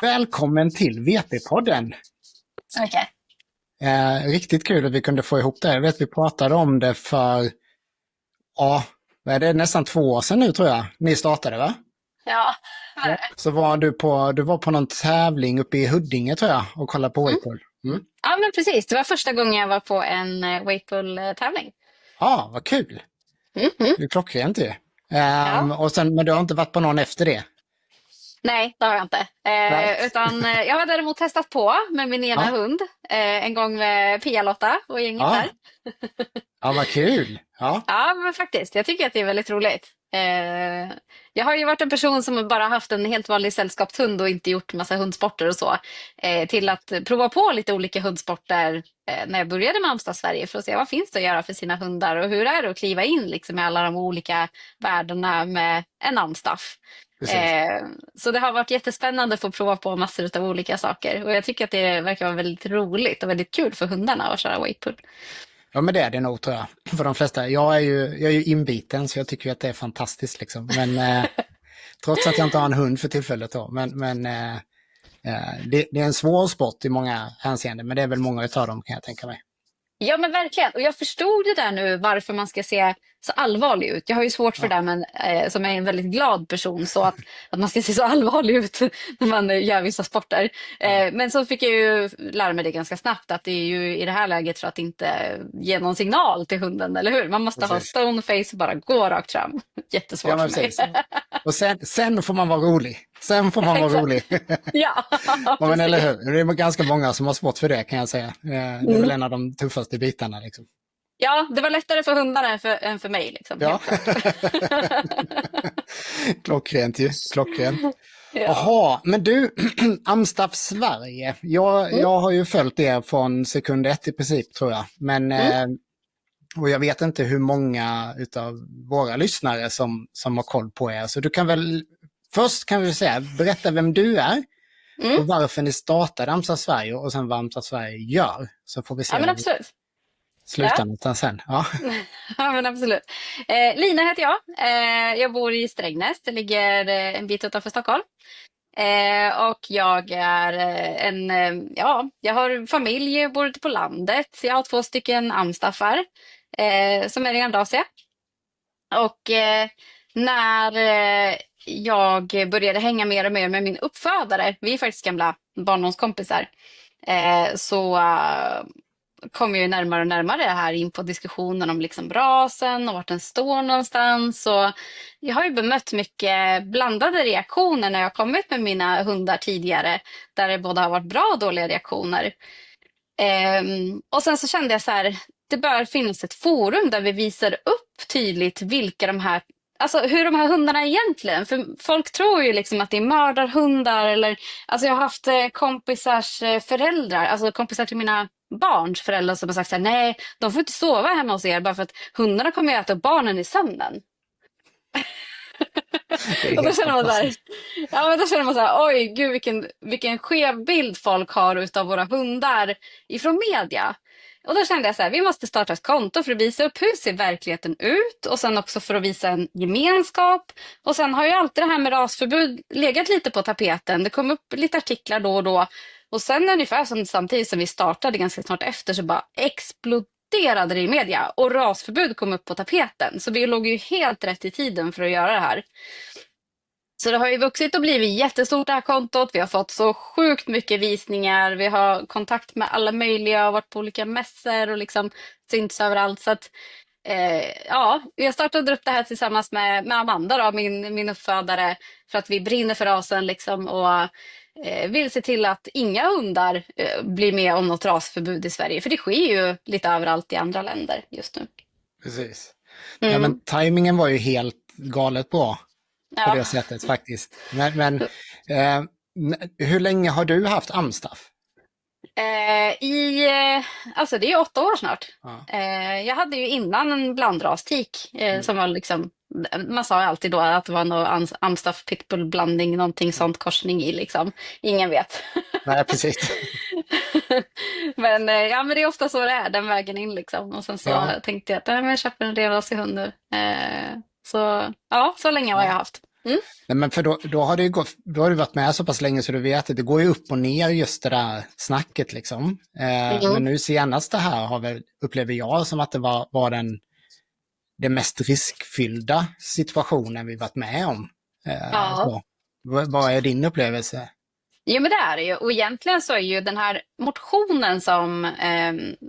Välkommen till VP-podden. Okej. Riktigt kul att vi kunde få ihop det. Jag vet vi pratade om det för, vad är det, nästan 2 år sedan nu tror jag. Ni startade va? Ja. Ja. Så var du var på någon tävling uppe i Huddinge tror jag och kollade på Mm. Wakeboard. Mm. Ja, men precis. Det var första gången jag var på en Wakepool-tävling. Ja, vad kul. Mm. Det är klockrent ju. Ja. Och sen, men du har inte varit på någon efter det? Nej, det har jag inte. Nej. Utan jag har däremot testat på med min ena Ja, hund. En gång med Pia-Lotta och gänget ja, där. ja, vad kul. Ja, Ja, men faktiskt. Jag tycker att det är väldigt roligt. Jag har ju varit en person som bara haft en helt vanlig sällskapshund och inte gjort massa hundsporter och så. Till att prova på lite olika hundsporter när jag började med Amstad Sverige för att se vad finns det att göra för sina hundar och hur är det att kliva in liksom, i alla de olika världarna med en Amstaff. precis. Så det har varit jättespännande att få prova på massor av olika saker och jag tycker att det verkar vara väldigt roligt och väldigt kul för hundarna att köra wakepool. Ja, men det är det nog tror jag. För de flesta. Jag är ju inbiten så jag tycker ju att det är fantastiskt liksom. Men trots att jag inte har en hund för tillfället då. Det är en svår sport i många hänseenden. Men det är väl många utav dem kan jag tänka mig. Ja men verkligen, och jag förstod det där nu varför man ska se så allvarlig ut. Jag har ju svårt för Ja, det men som är en väldigt glad person så att man ska se så allvarlig ut när man gör vissa sporter. ja, Men så fick jag ju lära mig det ganska snabbt att det är ju i det här läget för att inte ge någon signal till hunden, eller hur? Man måste ha precis. stoneface och bara gå rakt fram. Ja, Jättesvårt men för mig. precis. Och sen får man vara rolig. Sen får man vara Exakt. rolig. Ja, Ja, men eller precis. hur? Det är ganska många som har svårt för det kan jag säga. Det är väl Mm. en av de tuffaste bitarna liksom. Ja, det var lättare för hundarna än för mig, liksom, Ja. helt klart. Klockrent ju. Klockrent. Ja. Jaha, men du, Amstaff Sverige. Jag, Mm, jag har ju följt det från sekund 1 i princip tror jag. Men, mm, och jag vet inte hur många utav våra lyssnare som har koll på er. Så du kan väl, först kan vi säga, berätta vem du är mm. och varför ni startade Amstaff Sverige och sen vad Amstaff Sverige gör. Så får vi Ja, se men var vi absolut. slutar Ja. någonstans sen. Ja, Ja, men absolut. Lina heter jag. Jag bor i Strängnäs. Det ligger en bit utanför Stockholm. Och jag är jag har familj, bor ute på landet. Jag har 2 stycken amstaffar som är ren ras. Och när jag började hänga mer och mer med min uppfödare, vi är faktiskt gamla barndomskompisar, så kom jag ju närmare och närmare här in på diskussionen om liksom rasen och vart den står någonstans. Och jag har ju bemött mycket blandade reaktioner när jag har kommit med mina hundar tidigare, där det både har varit bra och dåliga reaktioner. Och sen så kände jag så här, det bör finnas ett forum där vi visar upp tydligt vilka de här, alltså hur de här hundarna är egentligen. För folk tror ju liksom att det är mördarhundar eller, alltså jag har haft kompisars föräldrar, alltså kompisar till mina barns föräldrar som har sagt så här, nej, de får inte sova hemma hos er bara för att hundarna kommer att äta upp barnen i sömnen. det är Och då helt känner man så här, fantastiskt. ja men då känner man så här, oj gud vilken skev bild folk har utav våra hundar ifrån media. Och då kände jag så här, vi måste starta ett konto för att visa upp hur ser verkligheten ut och sen också för att visa en gemenskap. Och sen har ju alltid det här med rasförbud legat lite på tapeten. Det kom upp lite artiklar då och då. Och sen ungefär som samtidigt som vi startade ganska snart efter så bara exploderade det i media och rasförbud kom upp på tapeten. Så vi låg ju helt rätt i tiden för att göra det här. Så det har ju vuxit och blivit jättestort det här kontot. Vi har fått så sjukt mycket visningar. Vi har kontakt med alla möjliga och varit på olika mässor och liksom synts överallt. Så att, jag startade upp det här tillsammans med Amanda då, min uppfödare. För att vi brinner för rasen liksom och vill se till att inga hundar blir med om något rasförbud i Sverige. För det sker ju llite överallt i andra länder just nu. Precis. Ja, Mm. men tajmingen var ju helt galet bra på Ja. det sättet faktiskt. Hur länge har du haft Amstaff? Alltså det är 8 år snart. Ja. Jag hade ju innan en blandrastik Mm. som var liksom, man sa ju alltid då att det var någon Amstaff pitbull blandning, någonting sånt korsning i liksom. Ingen vet. Nej, precis. Men ja, men det är ofta så det är, den vägen in liksom. Och sen så Ja, tänkte jag att nej, men jag köper en renrasig hund nu. Så ja, så länge har jag ja. haft. Mm. Nej, men för då har det ju då har du varit med så pass länge så du vet att det går ju upp och ner just det där snacket liksom. Mm. Men nu senast det här upplever jag som att det var den mest riskfyllda situationen vi varit med om. Ja. Så. Vad är din upplevelse? Jo, men det är det ju. Och egentligen så är ju den här motionen som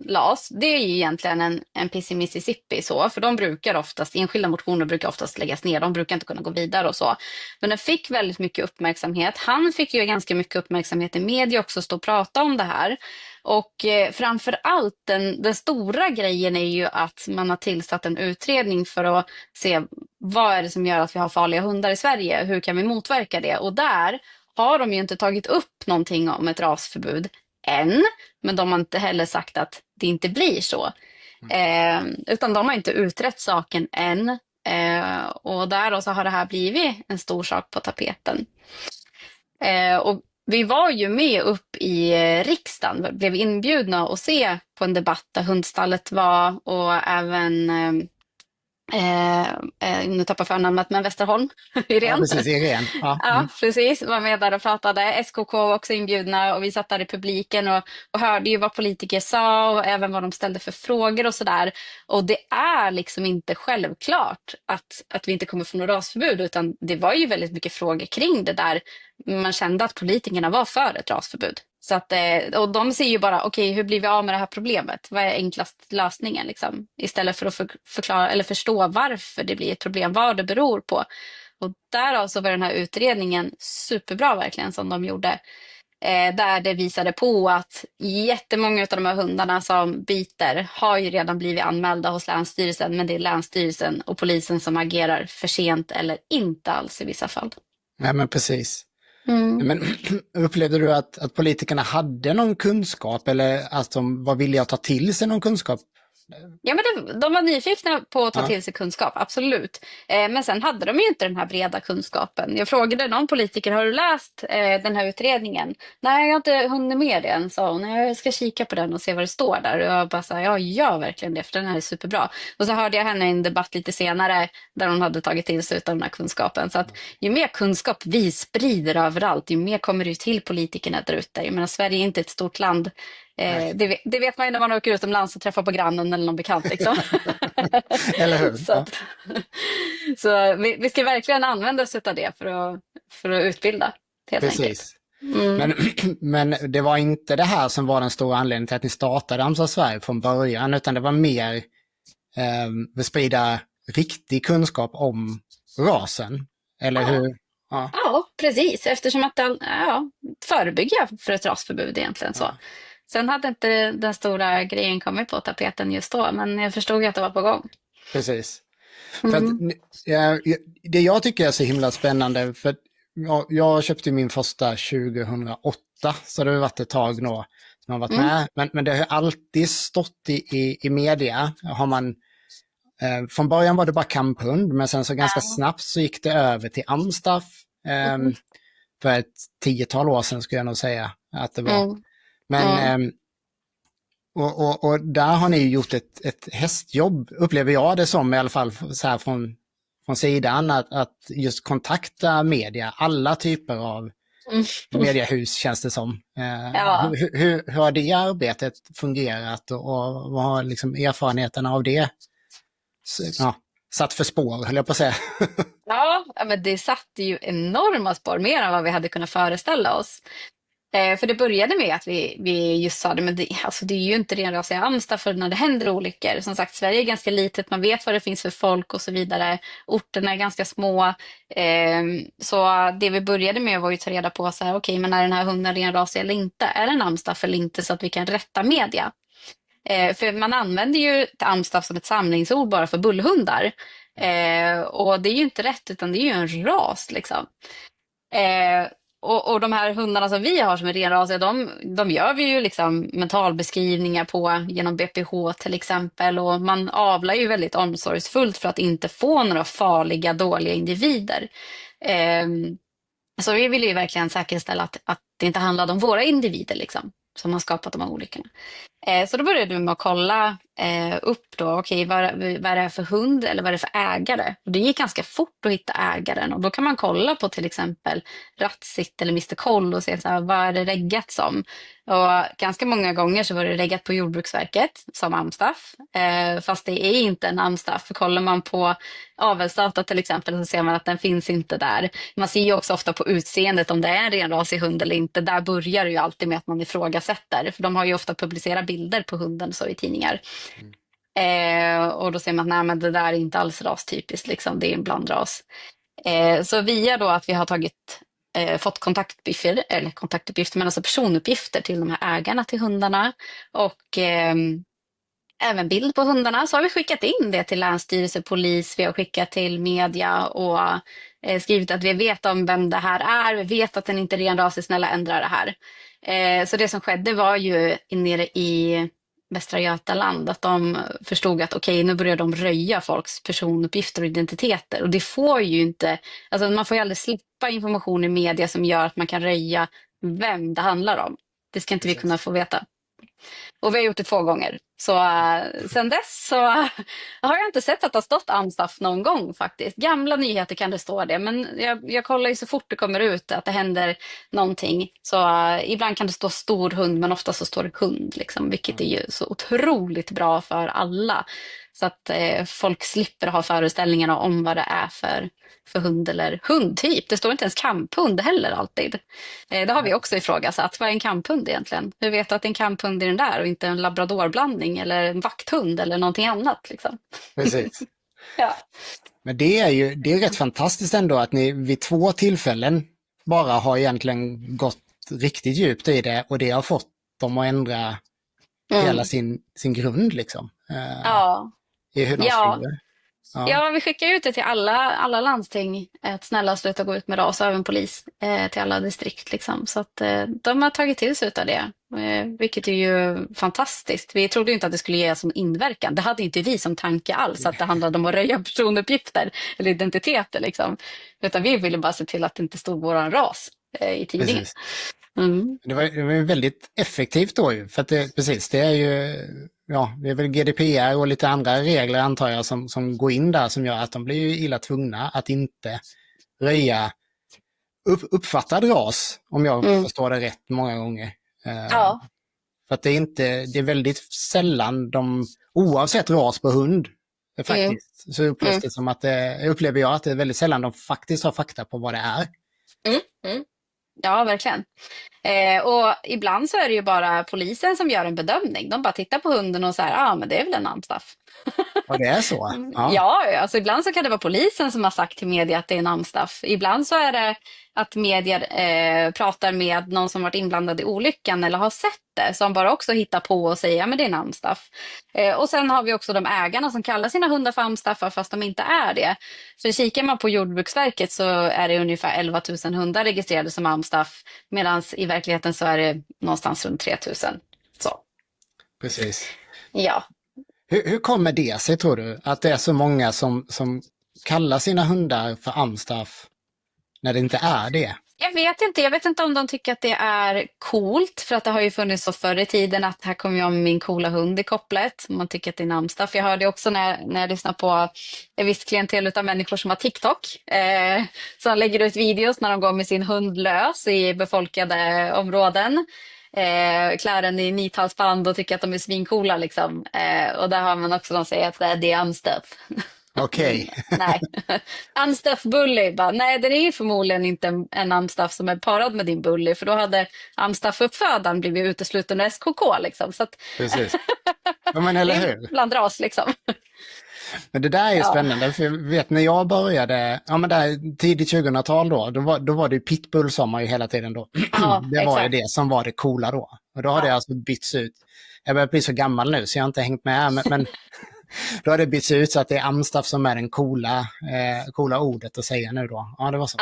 lades, det är ju egentligen en piss i Mississippi så, för de brukar oftast, enskilda motioner brukar oftast läggas ner, de brukar inte kunna gå vidare och så. Men den fick väldigt mycket uppmärksamhet. Han fick ju ganska mycket uppmärksamhet i media också, stå och prata om det här. Och framför allt den stora grejen är ju att man har tillsatt en utredning för att se vad är det som gör att vi har farliga hundar i Sverige, hur kan vi motverka det? Och där har de ju inte tagit upp någonting om ett rasförbud än, men de har inte heller sagt att det inte blir så. Utan de har inte utrett saken än. Och där så har det här blivit en stor sak på tapeten. Och vi var ju med upp i riksdagen, blev inbjudna att se på en debatt där hundstallet var och även nu tappar förnamnet, men Västerholm, Ja, Irene. precis, Irene. Ja. Ja, precis. Var med där och pratade. SKK var också inbjudna och vi satt där i publiken och hörde ju vad politiker sa och även vad de ställde för frågor och sådär. Och det är liksom inte självklart att vi inte kommer få något rasförbud, utan det var ju väldigt mycket frågor kring det där. Man kände att politikerna var för ett rasförbud. Så att, och de ser ju bara, okej, hur blir vi av med det här problemet? Vad är enklast lösningen liksom? Istället för att förklara eller förstå varför det blir ett problem, vad det beror på. Och därav så var den här utredningen superbra verkligen som de gjorde. Där det visade på att jättemånga av de här hundarna som biter har ju redan blivit anmälda hos Länsstyrelsen. Men det är Länsstyrelsen och polisen som agerar för sent eller inte alls i vissa fall. Nej, men precis. Mm. Men upplevde du att politikerna hade någon kunskap eller att de var villiga att ta till sig någon kunskap? Ja, men de var nyfikna på att ta Ja. till sig kunskap, absolut. Men sen hade de ju inte den här breda kunskapen. Jag frågade någon politiker, har du läst den här utredningen? Nej, jag har inte hunnit med det än, sa hon. Jag ska kika på den och se vad det står där. Och jag bara sa, ja, gör verkligen det, för den här är superbra. Och så hörde jag henne i en debatt lite senare där hon hade tagit till sig av den här kunskapen. Så att ju mer kunskap vi sprider överallt, ju mer kommer det till politikerna där ute. Jag menar, Sverige är inte ett stort land. Det vet man ju när man åker utomlands och träffar på grannen eller någon bekant liksom. Eller hur? Så vi ska verkligen använda oss av det för att utbilda, helt enkelt. Precis. Men det var inte det här som var den stora anledningen till att ni startade Amsa Sverige från början, utan det var mer sprida riktig kunskap om rasen, eller hur? Ja, precis. Eftersom att förebygga för ett rasförbud egentligen så. Sen hade inte den stora grejen kommit på tapeten just då, men jag förstod ju att det var på gång. Precis. För att, det jag tycker är så himla spännande, för jag köpte min första 2008, så det har varit ett tag nu som jag har varit med. Men det har alltid stått i media. Från början var det bara kamphund, men sen så ganska snabbt så gick det över till Amstaff. För ett 10-tal år sedan skulle jag nog säga att det var. Men och där har ni gjort ett hästjobb, upplever jag det som, i alla fall så här från sidan, att just kontakta media, alla typer av mediehus känns det som. Hur har det arbetet fungerat och vad har liksom erfarenheterna av det satt för spår, höll jag på att säga? Ja, men det satte ju enorma spår, mer än vad vi hade kunnat föreställa oss. För det började med att vi just sa det, men det är ju inte renrasiga Amstaff för när det händer olyckor. Som sagt, Sverige är ganska litet, man vet vad det finns för folk och så vidare. Orterna är ganska små. Så det vi började med var ju att ta reda på så här, okej, men är den här hunden renrasig eller inte? Är den Amstaff eller inte, så att vi kan rätta media? För man använder ju Amstaff som ett samlingsord bara för bullhundar. Och det är ju inte rätt, utan det är ju en ras liksom. Och de här hundarna som vi har som är renrasiga, de gör vi ju liksom mentalbeskrivningar på genom BPH till exempel. Och man avlar ju väldigt omsorgsfullt för att inte få några farliga, dåliga individer. Så vi vill ju verkligen säkerställa att det inte handlar om våra individer liksom, som har skapat de här olyckorna. Så då började vi med att kolla upp då, okej, vad är det för hund eller vad är det för ägare? Och det gick ganska fort att hitta ägaren och då kan man kolla på till exempel Ratsit eller Mr. Koll och se så här, vad är det reggat som? Och ganska många gånger så var det reggat på Jordbruksverket som amstaff, fast det är inte en amstaff. För kollar man på avelsdata till exempel så ser man att den finns inte där. Man ser ju också ofta på utseendet om det är en renrasig hund eller inte. Där börjar det ju alltid med att man ifrågasätter. För de har ju ofta publicerat bilder på hunden så i tidningar. Och då ser man att nej, men det där är inte alls rastypiskt, liksom. Det är en blandras. Så via då att vi har fått kontaktuppgifter, men alltså personuppgifter till de här ägarna till hundarna och även bild på hundarna, så har vi skickat in det till länsstyrelse, polis, vi har skickat till media och skrivit att vi vet om vem det här är, vi vet att den inte är renrasig, snälla ändra det här. Så det som skedde var ju nere i Västra Götaland att de förstod att okej, nu börjar de röja folks personuppgifter och identiteter. Och det får ju inte, alltså man får ju aldrig släppa information i media som gör att man kan röja vem det handlar om. Det ska inte vi kunna få veta. Och vi har gjort det 2 gånger. Så sen dess så har jag inte sett att det har stått amstaff någon gång faktiskt. Gamla nyheter kan det stå det, men jag kollar ju så fort det kommer ut att det händer någonting. Så ibland kan det stå stor hund, men ofta så står det hund, liksom, vilket är ju så otroligt bra för alla. Så att folk slipper ha föreställningarna om vad det är för hund eller hundtyp. Det står inte ens kamphund heller alltid. Det har vi också ifrågasatt. Vad är en kamphund egentligen? Hur vet du att det är en kamphund i den där och inte en labradorblandning eller en vakthund eller någonting annat? Liksom? Precis. Ja. Men det är rätt fantastiskt ändå att ni vid 2 tillfällen bara har egentligen gått riktigt djupt i det och det har fått dem att ändra hela sin grund liksom. Ja. I hur de skriver. Ja, vi skickar ut det till alla landsting att snälla sluta gå ut med ras och även polis till alla distrikt. Liksom. Så att de har tagit till sig av det, vilket är ju fantastiskt. Vi trodde inte att det skulle ge som inverkan. Det hade inte vi som tanke alls, att det handlade om att röja personuppgifter eller identiteter. Liksom. Utan vi ville bara se till att det inte stod våran ras i tidningen. Precis. Det var väldigt effektivt då ju, för att det är ju, ja, det är väl GDPR och lite andra regler antar jag som går in där som gör att de blir ju illa tvungna att inte röja uppfattad ras, om jag förstår det rätt många gånger. Ja. För att det är väldigt sällan oavsett ras på hund, faktiskt, så upplevs det som att upplever jag att det är väldigt sällan de faktiskt har fakta på vad det är. Ja, verkligen. Och ibland så är det ju bara polisen som gör en bedömning. De bara tittar på hunden och säger, men det är väl en amstaff. Och det är så? Ja, alltså ibland så kan det vara polisen som har sagt till media att det är en amstaff. Ibland så är det att medier pratar med någon som varit inblandad i olyckan eller har sett det, som bara också hittar på och säger, men det är en amstaff. Och sen har vi också de ägarna som kallar sina hundar för amstaffar fast de inte är det. För kikar man på Jordbruksverket så är det ungefär 11 000 hundar registrerade som amstaff, medan i verkligheten så är det någonstans runt 3 000. Så. Precis. Ja. Hur kommer det sig, tror du, att det är så många som kallar sina hundar för amstaff när det inte är det? Jag vet inte om de tycker att det är coolt, för att det har ju funnits så förr i tiden att här kommer jag med min coola hund i kopplet. Man tycker att det är en amstaff. Jag hörde också när jag lyssnar på ett visst klientel av människor som har TikTok. Som lägger ut videos när de går med sin hund lös i befolkade områden. Klär den i nithalsband och tycker att de är svincoola liksom. Och där har man också, de säger att det är amstaff. Okej. Nej. Amstaff bully. Nej, det är ju förmodligen inte en amstaff som är parad med din bully, för då hade amstaffuppfödaren blivit utesluten ur SKK liksom. Så att... Precis. Ja, men eller hur? Bland ras liksom. Men det där är ju spännande, för jag vet när jag började, där tidigt 2000-tal då var det ju pitbull som man ju hela tiden då. Det var ju det som var det coola då. Och då har det alltså bytts ut. Jag börjar bli så gammal nu så jag har inte hängt med, men då har det bytts ut så att det är amstaff som är den coola ordet att säga nu då. Ja, det var så.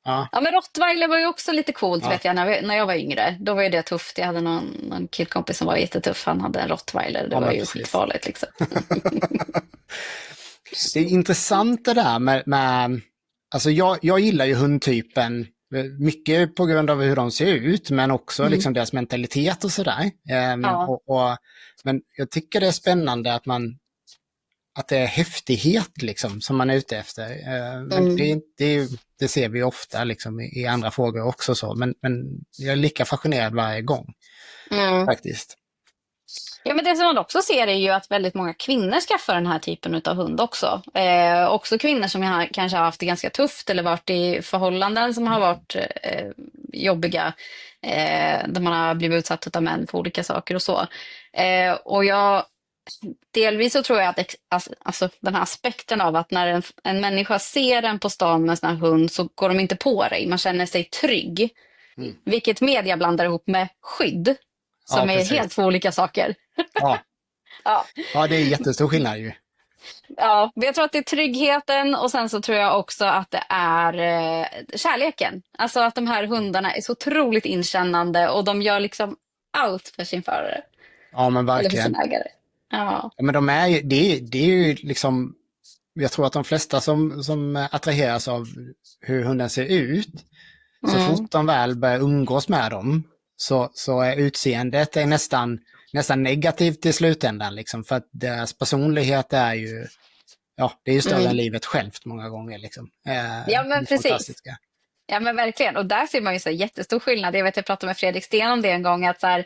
Ja, men rottweiler var ju också lite coolt vet jag när jag var yngre. Då var ju det tufft. Jag hade någon killkompis som var jättetuff. Han hade en rottweiler. Det var ju skitfarligt liksom. Det är intressant det där med alltså jag gillar ju hundtypen Mycket på grund av hur de ser ut, men också Mm. liksom deras mentalitet och sådär. Ja. Men jag tycker det är spännande att det är häftighet liksom, som man är ute efter. Men Mm. det ser vi ofta liksom, i andra frågor också. Så. Men jag är lika fascinerad varje gång Mm. faktiskt. Ja, men det som man också ser är ju att väldigt många kvinnor skaffar den här typen av hund också. Också kvinnor som kanske har haft det ganska tufft eller varit i förhållanden som har varit jobbiga. Där man har blivit utsatt av män för olika saker och så. Och delvis så tror jag att alltså, den här aspekten av att när en människa ser en på stan med en sån här hund så går de inte på dig. Man känner sig trygg. Mm. Vilket media blandar ihop med skydd. Som Ja, är precis. helt två olika saker. Ja. Ja. Ja, det är jättestor skillnad ju. Ja, men jag tror att det är tryggheten och sen så tror jag också att det är kärleken. Alltså att de här hundarna är så otroligt inkännande och de gör liksom allt för sin förare. Ja, men Eller för verkligen. sin ägare. Ja. Ja, men det är ju liksom, jag tror att de flesta som attraheras av hur hunden ser ut, så Mm. fort de väl börjar umgås med dem, så är utseendet är nästan negativt i slutändan. Liksom, för att deras personlighet är ju, det är ju större än livet självt många gånger. Liksom. Ja, men det är precis. fantastiska. Ja, men verkligen. Och där ser man ju så jättestor skillnad. Jag pratade med Fredrik Sten om det en gång. Att så här,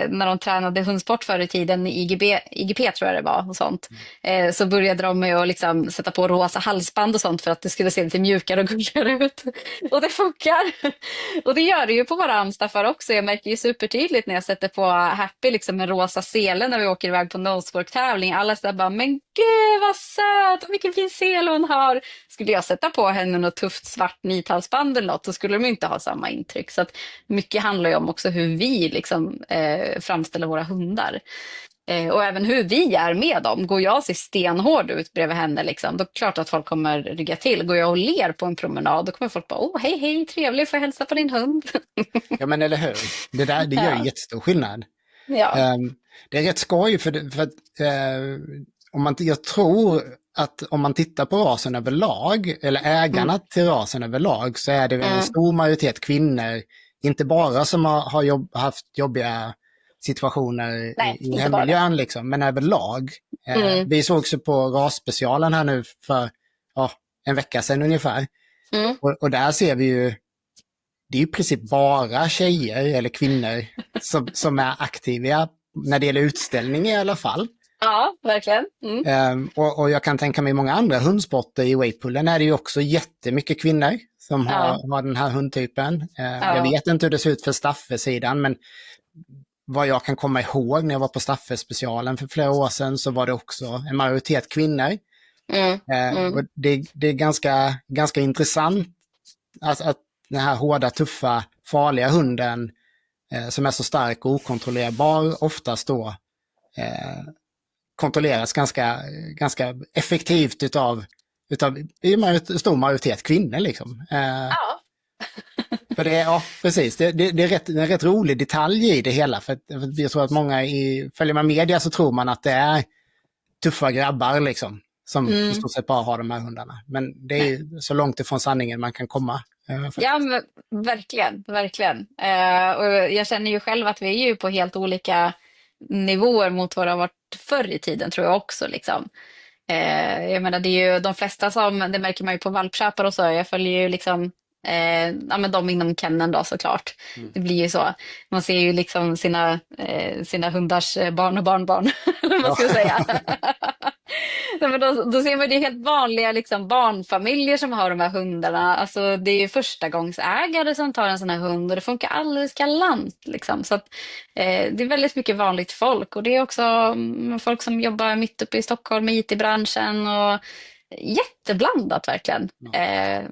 när de tränade hundsport förr i tiden, IGP tror jag det var och sånt. Så började de med att liksom sätta på rosa halsband och sånt för att det skulle se lite mjukare och gulligare ut. Och det funkar. Och det gör det ju på våra amstaffar också. Jag märker ju supertydligt när jag sätter på Happy liksom en rosa sele när vi åker iväg på nosework-tävling. Alla säger bara, men gud vad söt och vilken fin sele hon har. Skulle jag sätta på henne något tufft svart nithalsband eller något så skulle de inte ha samma intryck. Så att mycket handlar ju om också hur vi liksom framställer våra hundar. Och även hur vi är med dem. Går jag och ser stenhård ut bredvid henne, liksom, då är det klart att folk kommer rygga till. Går jag och ler på en promenad, då kommer folk bara, hej, trevlig, får jag hälsa på din hund? Ja, men eller hur? Det gör ju jättestor skillnad. Ja. Det är rätt skoj för att jag tror att om man tittar på rasen överlag, eller ägarna till rasen överlag, så är det väl en stor majoritet kvinnor, inte bara som har haft jobbiga situationer i hemmiljön, liksom, men överlag. Vi såg också på rasspecialen här nu för en vecka sedan ungefär. Och där ser vi ju, det är ju i princip bara tjejer eller kvinnor som är aktiva när det gäller utställningar i alla fall. Ja, verkligen. Och jag kan tänka mig många andra hundsporter i wakepoolen är det ju också jättemycket kvinnor som har den här hundtypen. Jag vet inte hur det ser ut för Staffe-sidan, men vad jag kan komma ihåg när jag var på Staffe-specialen för flera år sedan så var det också en majoritet kvinnor. Och det är ganska intressant att den här hårda, tuffa, farliga hunden som är så stark och okontrollerbar oftast då kontrolleras ganska effektivt utav stor majoritet kvinnor. Liksom. För precis. Det är en rätt rolig detalj i det hela. För jag tror att många följer man media så tror man att det är tuffa grabbar liksom, som i stort sett bara har de här hundarna. Men det är så långt ifrån sanningen man kan komma. Ja, men verkligen. Och jag känner ju själv att vi är ju på helt olika nivåer mot vad det har varit förr i tiden, tror jag också. Liksom. Jag menar, det är ju de flesta det märker man ju på valpköpare och så. Jag följer ju liksom men de inom kenneln då såklart. Det blir ju så. Man ser ju liksom sina hundars barn och barnbarn. Vad ska jag säga? Men då ser man det helt vanliga liksom, barnfamiljer som har de här hundarna. Alltså, det är ju förstagångsägare som tar en sån här hund och det funkar alldeles galant. Liksom. Så att, det är väldigt mycket vanligt folk och det är också folk som jobbar mitt uppe i Stockholm i IT-branschen och jätteblandat verkligen.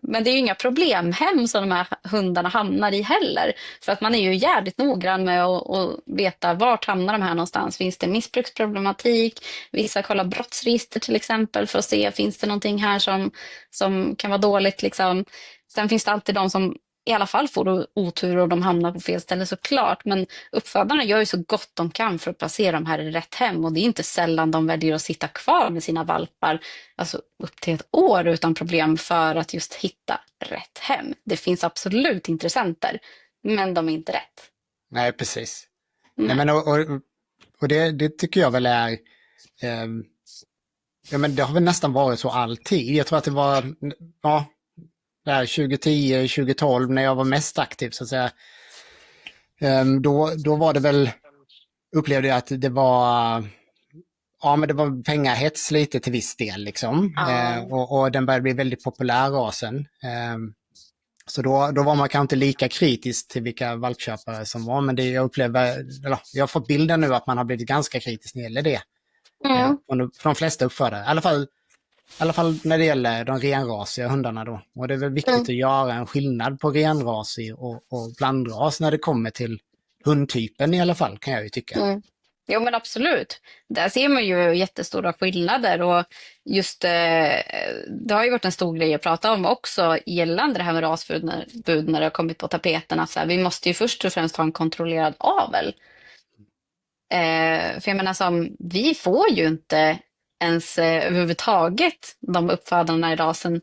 Men det är ju inga problemhem som de här hundarna hamnar i heller. För att man är ju jävligt noggrann med att veta vart hamnar de här någonstans. Finns det missbruksproblematik? Vissa kollar brottsregister till exempel för att se finns det någonting här som kan vara dåligt. Liksom. Sen finns det alltid de som i alla fall får otur och de hamnar på fel ställe såklart. Men uppfödarna gör ju så gott de kan för att placera de här i rätt hem. Och det är inte sällan de väljer att sitta kvar med sina valpar, alltså upp till ett år utan problem, för att just hitta rätt hem. Det finns absolut intressenter, men de är inte rätt. Nej, precis. Nej. Nej, men, och det tycker jag väl är... ja, men det har väl nästan varit så alltid. Jag tror att det var... Ja, där 2010, 2012 när jag var mest aktiv så att säga. Då var det väl... Upplevde jag att det var... Ja, men det var pengahets lite till viss del liksom. Och den började bli väldigt populär, rasen. Så då var man kanske inte lika kritisk till vilka valpköpare som var, men det jag upplever, eller, jag har fått bilden nu att man har blivit ganska kritisk när det gäller det. Från de flesta uppfödare. I alla fall när det gäller de renrasiga hundarna då. Och det är väl viktigt att göra en skillnad på renrasig och blandras när det kommer till hundtypen i alla fall, kan jag ju tycka. Jo, men absolut. Där ser man ju jättestora skillnader och just det har ju varit en stor grej att prata om också gällande det här med rasbud när det har kommit på tapeten. Att så här, vi måste ju först och främst ha en kontrollerad avel. För jag menar som, vi får ju inte ens överhuvudtaget de uppfödarna i rasen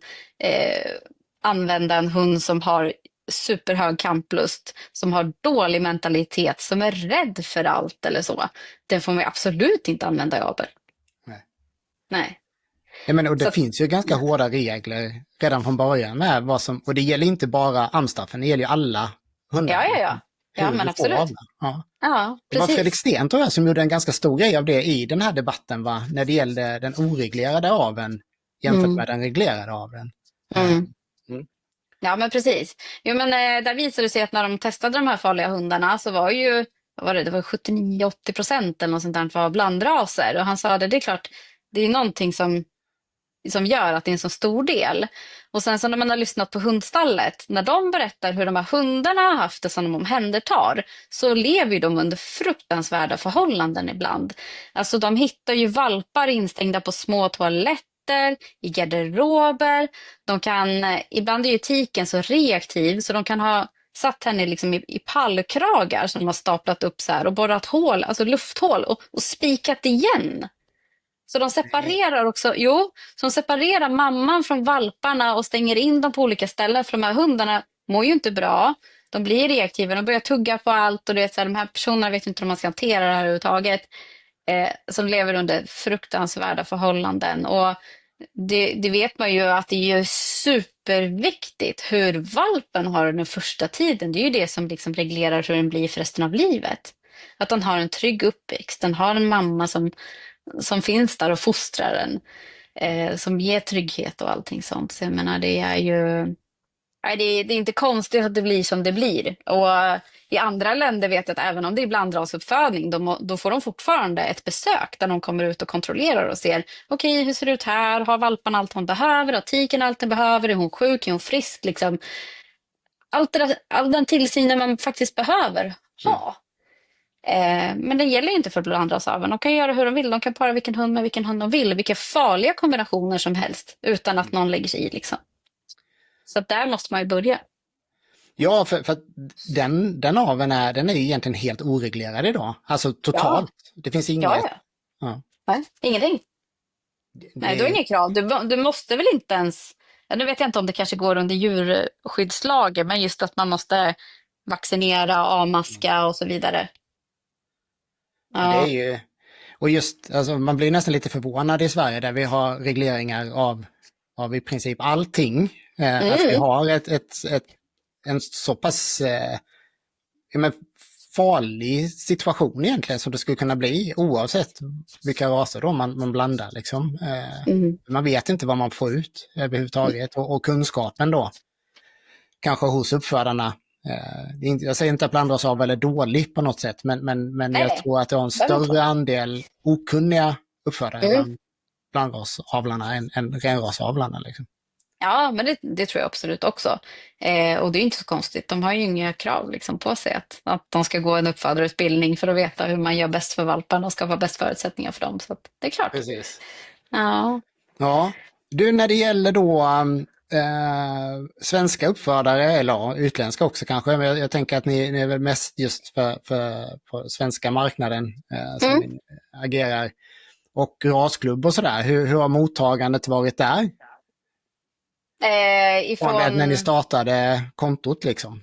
använda en hund som har superhög kamplust, som har dålig mentalitet, som är rädd för allt eller så. Den får man absolut inte använda i avel. Nej. Ja, men, och det finns ju ganska hårda regler redan från början med vad som, och det gäller inte bara amstaffen, det gäller ju alla hundar. Ja, men absolut. Ja, det var Fredrik Sten tror jag som gjorde en ganska stor grej av det i den här debatten, va? När det gällde den oreglerade aveln jämfört med den reglerade aveln. Ja, men precis. Jo, men där visade det sig att när de testade de här farliga hundarna så var ju, det var 79-80% eller något sånt där var blandraser. Och han sa det är klart, det är någonting som gör att det är en så stor del. Och sen så när man har lyssnat på hundstallet, när de berättar hur de här hundarna har haft det som de omhändertar, så lever ju de under fruktansvärda förhållanden ibland. Alltså de hittar ju valpar instängda på små toaletter, i garderober. De kan, ibland är ju tiken så reaktiv så de kan ha satt henne liksom i pallkragar som de har staplat upp så här och borrat hål, alltså lufthål och spikat igen. Så de separerar också, så de separerar mamman från valparna och stänger in dem på olika ställen, för de här hundarna mår ju inte bra. De blir reaktiva, de börjar tugga på allt och det är så här, de här personerna vet inte hur man ska hantera det här överhuvudtaget. Som lever under fruktansvärda förhållanden. Och det vet man ju att det är ju superviktigt hur valpen har den första tiden. Det är ju det som liksom reglerar hur den blir för resten av livet. Att den har en trygg uppväxt, den har en mamma som finns där och fostrar den. Som ger trygghet och allting sånt. Så jag menar, det är ju... Nej, det är inte konstigt att det blir som det blir. Och i andra länder vet jag att även om det är blandrasuppfödning, då får de fortfarande ett besök där de kommer ut och kontrollerar och ser okej, hur ser det ut här? Har valpan allt hon behöver? Har tiken allt den behöver? Är hon sjuk? Är hon frisk? Liksom, all den tillsynen man faktiskt behöver ha. Men det gäller inte för blandrasaveln. De kan göra hur de vill. De kan para vilken hund med vilken hund de vill. Vilka farliga kombinationer som helst utan att någon lägger sig i liksom. Så där måste man ju börja. Ja, för att den aveln den är ju egentligen helt oreglerad idag. Alltså totalt. Ja. Det finns inget... Ja. Nej, ingenting. Nej, du har inget krav. Du måste väl inte ens... Ja, nu vet jag inte om det kanske går under djurskyddslagen, men just att man måste vaccinera, avmaska och så vidare. Ja. Det är ju... Och just, alltså, man blir nästan lite förvånad i Sverige där vi har regleringar av i princip allting. Att vi har en så pass farlig situation egentligen som det skulle kunna bli oavsett vilka raser då man blandar. Liksom. Man vet inte vad man får ut överhuvudtaget och kunskapen då kanske hos uppfödarna. Jag säger inte att blandrasavel är dålig på något sätt, men jag tror att det har en större andel okunniga uppfödare bland blandrasavlarna än renrasavlarna. Liksom. Ja, men det tror jag absolut också. Och det är inte så konstigt. De har ju inga krav liksom på sig att de ska gå en uppfödarutbildning för att veta hur man gör bäst för valparna och skapa bäst förutsättningar för dem. Så att det är klart. Precis. Ja. Ja. Du, när det gäller då svenska uppfödare, eller ja, utländska också kanske, men jag tänker att ni är väl mest just för svenska marknaden som Mm. ni agerar. Och rasklubb och sådär, hur har mottagandet varit där? När ni Ifrån... startade kontot liksom?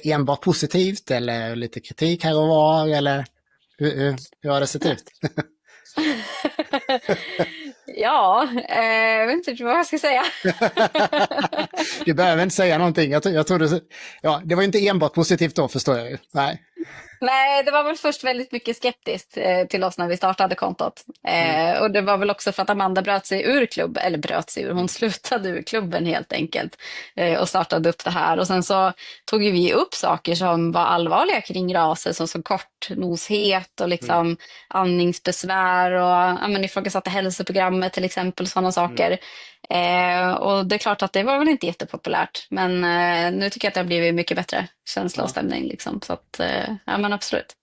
Enbart positivt eller lite kritik här och var, eller hur har det sett ut? Ja, jag vet inte vad jag ska säga. Du behöver inte säga någonting. Jag tror ja, det var inte enbart positivt då, förstår jag ju. Nej. Nej, det var väl först väldigt mycket skeptiskt till oss när vi startade kontot. Mm. Och det var väl också för att Amanda bröt sig ur hon slutade ur klubben helt enkelt och startade upp det här. Och sen så tog ju vi upp saker som var allvarliga kring raser, som kortnoshet och liksom andningsbesvär och ja, men ifrågasatte hälsoprogrammet till exempel, sådana saker. Och det är klart att det var väl inte jättepopulärt, men nu tycker jag att det har blivit mycket bättre känsla och stämning liksom. Så att, ja men absolut.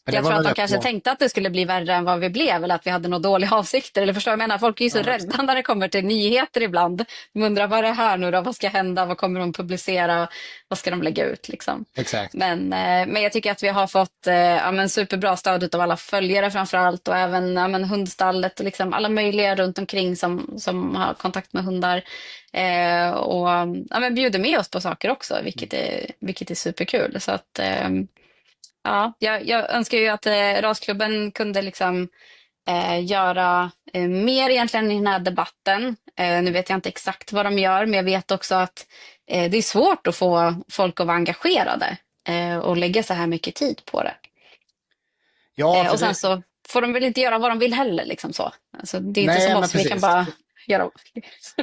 Men det Jag var tror att väl de rätt kanske bra. tänkte att det skulle bli värre än vad vi blev, eller att vi hade några dåliga avsikter. Eller förstår jag menar, folk är ju så Ja, rädda när det kommer till nyheter ibland. De undrar vad är det här nu då, vad ska hända, vad kommer de publicera, vad ska de lägga ut liksom. exakt. Men jag tycker att vi har fått ja, men superbra stöd av alla följare framförallt, och även ja, men hundstallet och liksom alla möjliga runt omkring som har kontakt med hundar. Och ja, men bjuder med oss på saker också, vilket är superkul. Så att ja, jag önskar ju att rasklubben kunde liksom göra mer egentligen i den här debatten. Nu vet jag inte exakt vad de gör, men jag vet också att det är svårt att få folk att vara engagerade och lägga så här mycket tid på det. Ja, för Och sen så får de väl inte göra vad de vill heller. Liksom så. Alltså, det är inte nej, som men oss, vi kan precis. bara göra...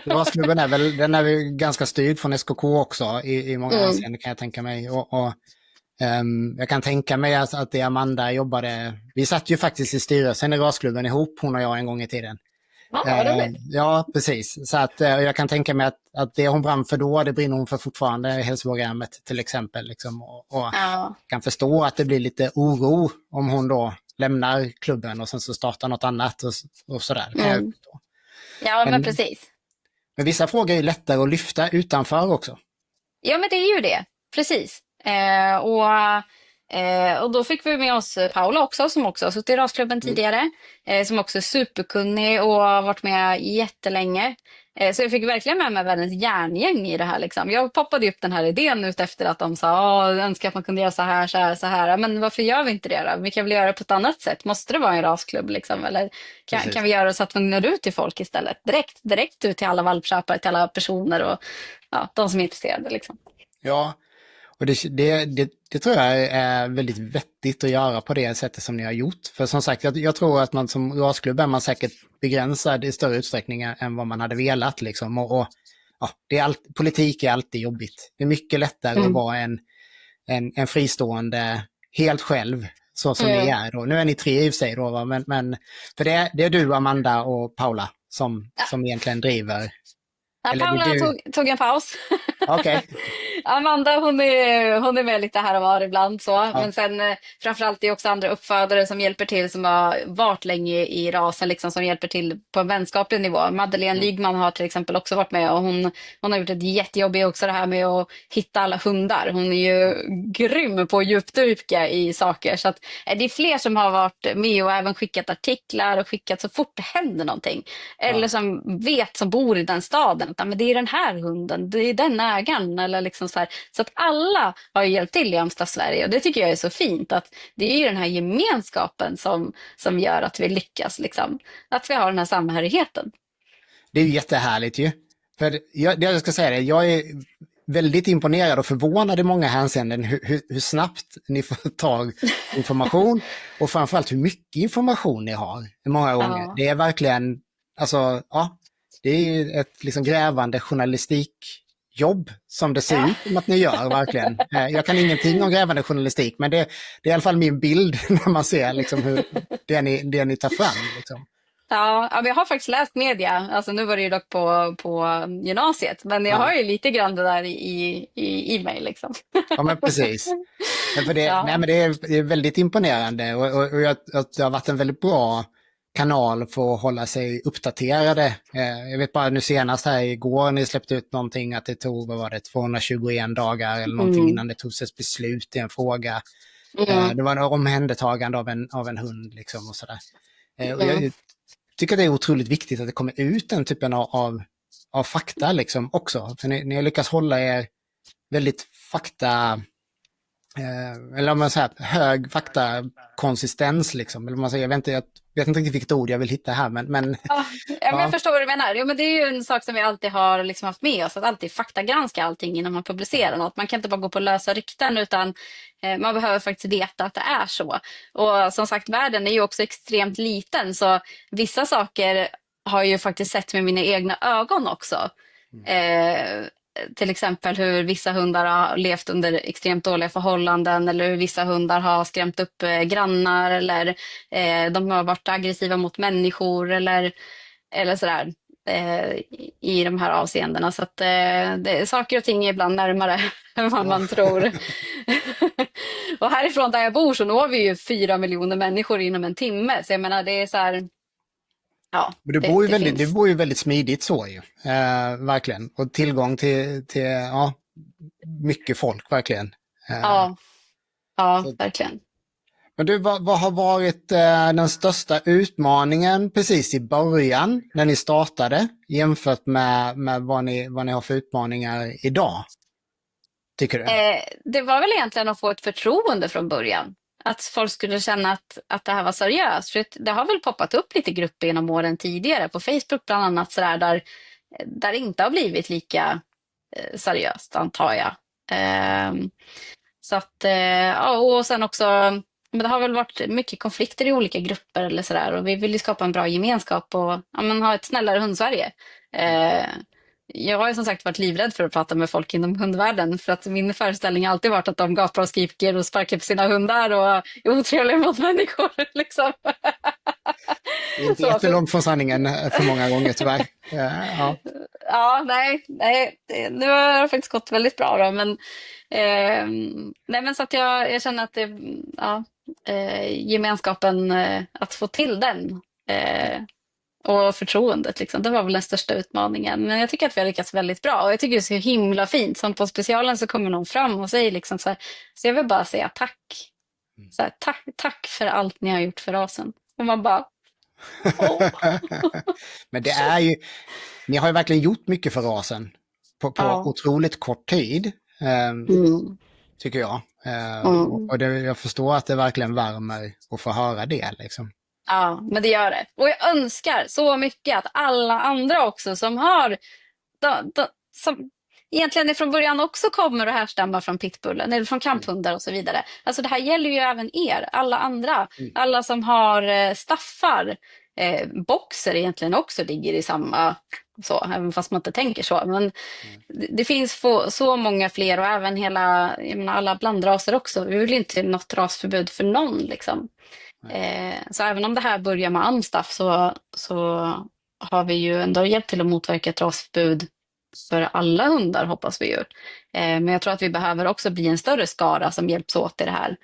Rasklubben den är väl ganska styrd från SKK också i många hänseenden, kan jag tänka mig. Jag kan tänka mig att det Amanda jobbade, vi satt ju faktiskt i styrelsen i rasklubben ihop, hon och jag, en gång i tiden. Ja, roligt. Ja, precis. Så att jag kan tänka mig att det hon brann för då, det brinner hon för fortfarande, hälsoprogrammet till exempel. Liksom, och Ja. kan förstå att det blir lite oro om hon då lämnar klubben och sen så startar något annat och sådär. Kan jag förstå. Ja, men Men- precis. Men vissa frågor är lättare att lyfta utanför också. Ja, men det är ju det. Precis. Och då fick vi med oss Paula också, som också har suttit i rasklubben tidigare. Som också är superkunnig och har varit med jättelänge. Så jag fick verkligen med mig världens järngäng i det här. Liksom. Jag poppade upp den här idén ut efter att de sa jag önskar att man kunde göra så här, så här, så här. Men varför gör vi inte det då? Vi kan väl göra det på ett annat sätt. Måste det vara en rasklubb? Liksom? Eller Precis. kan vi göra så att vi når ut till folk istället? Direkt ut till alla valpköpare, till alla personer och ja, de som är intresserade. Liksom. Ja, och det tror jag är väldigt vettigt att göra på det sättet som ni har gjort. För som sagt, jag tror att man som rasklubb är man säkert begränsad i större utsträckning än vad man hade velat. Liksom. Och ja, politik är alltid jobbigt. Det är mycket lättare att vara en fristående helt själv, så som ni är då. Nu är ni 3 i och för sig då, va? Men för det är du, Amanda och Paula som egentligen driver. Ja, Eller Paula tog en paus. Okej. Amanda hon är med lite här och var ibland. Så. Ja. Men sen framförallt är det också andra uppfödare som hjälper till, som har varit länge i rasen, liksom, som hjälper till på en vänskaplig nivå. Madeleine Lygman har till exempel också varit med, och hon har gjort ett jättejobb också det här med att hitta alla hundar. Hon är ju grym på att djupdyka i saker. Så att, det är fler som har varit med och även skickat artiklar och skickat så fort det händer någonting. Eller som bor i den staden. Att, men det är den här hunden, det är den ägaren. Eller liksom så här. Så att alla har ju hjälpt till i Amsta Sverige, och det tycker jag är så fint, att det är ju den här gemenskapen som gör att vi lyckas, liksom. Att vi har den här samhörigheten. Det är ju jättehärligt ju. För jag ska säga det, jag är väldigt imponerad och förvånad i många hänseenden hur snabbt ni får tag information och framförallt hur mycket information ni har många gånger. Ja. Det är verkligen, alltså, ja, det är ett liksom grävande journalistikjobb som det ser ut som att ni gör, verkligen. Jag kan ingenting om grävande journalistik, men det är i alla fall min bild när man ser liksom hur det ni tar fram. Liksom. Ja, men jag har faktiskt läst media. Alltså nu var det ju dock på gymnasiet, men jag har ju lite grann det där i e-mail liksom. Ja, men precis. Men det är väldigt imponerande och det har varit en väldigt bra kanal för att hålla sig uppdaterade. Jag vet bara nu senast här igår ni släppte ut någonting att det tog, vad var det, 221 dagar eller någonting innan det togs ett beslut i en fråga. Det var en omhändertagande av en hund liksom och sådär. Och jag tycker det är otroligt viktigt att det kommer ut den typen av fakta liksom också. För ni har lyckats hålla er väldigt fakta, eller om man säger hög faktakonsistens liksom. Eller man säger, jag vet inte riktigt vilket ord jag vill hitta här, men Ja, men jag förstår vad du menar. Jo, men det är ju en sak som vi alltid har liksom haft med oss, att alltid faktagranska allting innan man publicerar något. Man kan inte bara gå på lösa rykten, utan man behöver faktiskt veta att det är så. Och som sagt, världen är ju också extremt liten, så vissa saker har jag ju faktiskt sett med mina egna ögon också. Till exempel hur vissa hundar har levt under extremt dåliga förhållanden, eller hur vissa hundar har skrämt upp grannar, eller de har varit aggressiva mot människor eller sådär i de här avseendena. Så att saker och ting är ibland närmare än vad man tror. Och härifrån där jag bor så når vi ju 4 miljoner människor inom en timme. Så jag menar, det är så här... Ja, men du bor ju väldigt smidigt så ju, verkligen. Och tillgång till mycket folk, verkligen. Ja, verkligen. Men du, vad har varit den största utmaningen precis i början när ni startade jämfört med vad ni har för utmaningar idag, tycker du? Det var väl egentligen att få ett förtroende från början. Att folk skulle känna att det här var seriöst. För det har väl poppat upp lite grupper genom åren tidigare. På Facebook bland annat, sådär, där det inte har blivit lika seriöst, antar jag. Så att, och sen också, men det har väl varit mycket konflikter i olika grupper eller sådär. Och vi vill ju skapa en bra gemenskap och ha ett snällare Hundsverige. Jag har ju som sagt varit livrädd för att prata med folk inom hundvärlden, för att min föreställning har alltid varit att de gapar och skriker och sparkar på sina hundar och är otrevliga mot människor. Liksom. Det är inte jättelångt från sanningen för många gånger tyvärr. Nej, nu har det faktiskt gått väldigt bra då, men så att jag känner att gemenskapen, att få till den och förtroendet, liksom, det var väl den största utmaningen. Men jag tycker att vi har lyckats väldigt bra, och jag tycker det är så himla fint. Som på specialen så kommer någon fram och säger liksom så här, så jag vill bara säga tack. Så här, tack för allt ni har gjort för rasen. Och man bara... Men det är ju, ni har ju verkligen gjort mycket för rasen på otroligt kort tid, tycker jag. Och jag förstår att det verkligen värmer att få höra det liksom. Ja, men det gör det. Och jag önskar så mycket att alla andra också som har, som egentligen från början också kommer att härstamma från pitbullen eller från kamphundar och så vidare. Alltså det här gäller ju även er, alla andra. Alla som har staffar, boxer egentligen också ligger i samma, så, även fast man inte tänker så. Men det finns så många fler, och även alla blandraser också. Vi vill inte något rasförbud för någon liksom. Så även om det här börjar med amstaff så har vi ju ändå hjälpt till att motverka ett rasförbud för alla hundar, hoppas vi ju. Men jag tror att vi behöver också bli en större skara som hjälps åt i det här.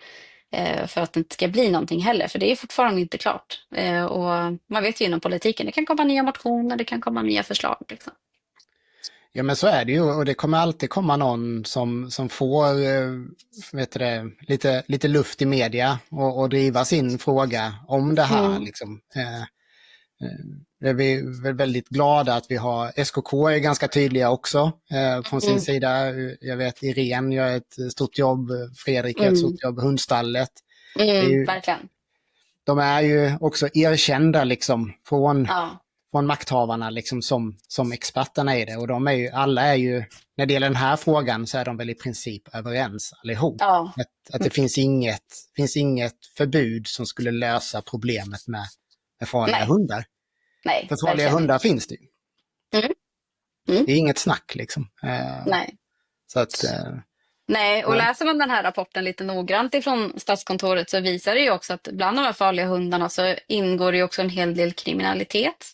För att det inte ska bli någonting heller, för det är fortfarande inte klart. Och man vet ju inom politiken, det kan komma nya motioner, det kan komma nya förslag. Liksom. Ja, men så är det ju, och det kommer alltid komma någon som får lite luft i media och driva sin fråga om det här. Liksom. Vi är väldigt glada att vi har SKK är ganska tydliga också från sin sida. Jag vet Irene gör ett stort jobb, Fredrik gör ett stort jobb, Hundstallet. Verkligen. De är ju också erkända liksom från makthavarna liksom som experterna i det, och alla är ju, när det gäller den här frågan så är de väl i princip överens allihop. Att det finns inget förbud som skulle lösa problemet med farliga hundar. Nej, för farliga hundar finns det ju. Det är inget snack liksom. Nej. Så att, Nej, och läser man den här rapporten lite noggrant ifrån Statskontoret så visar det ju också att bland de här farliga hundarna så ingår det ju också en hel del kriminalitet.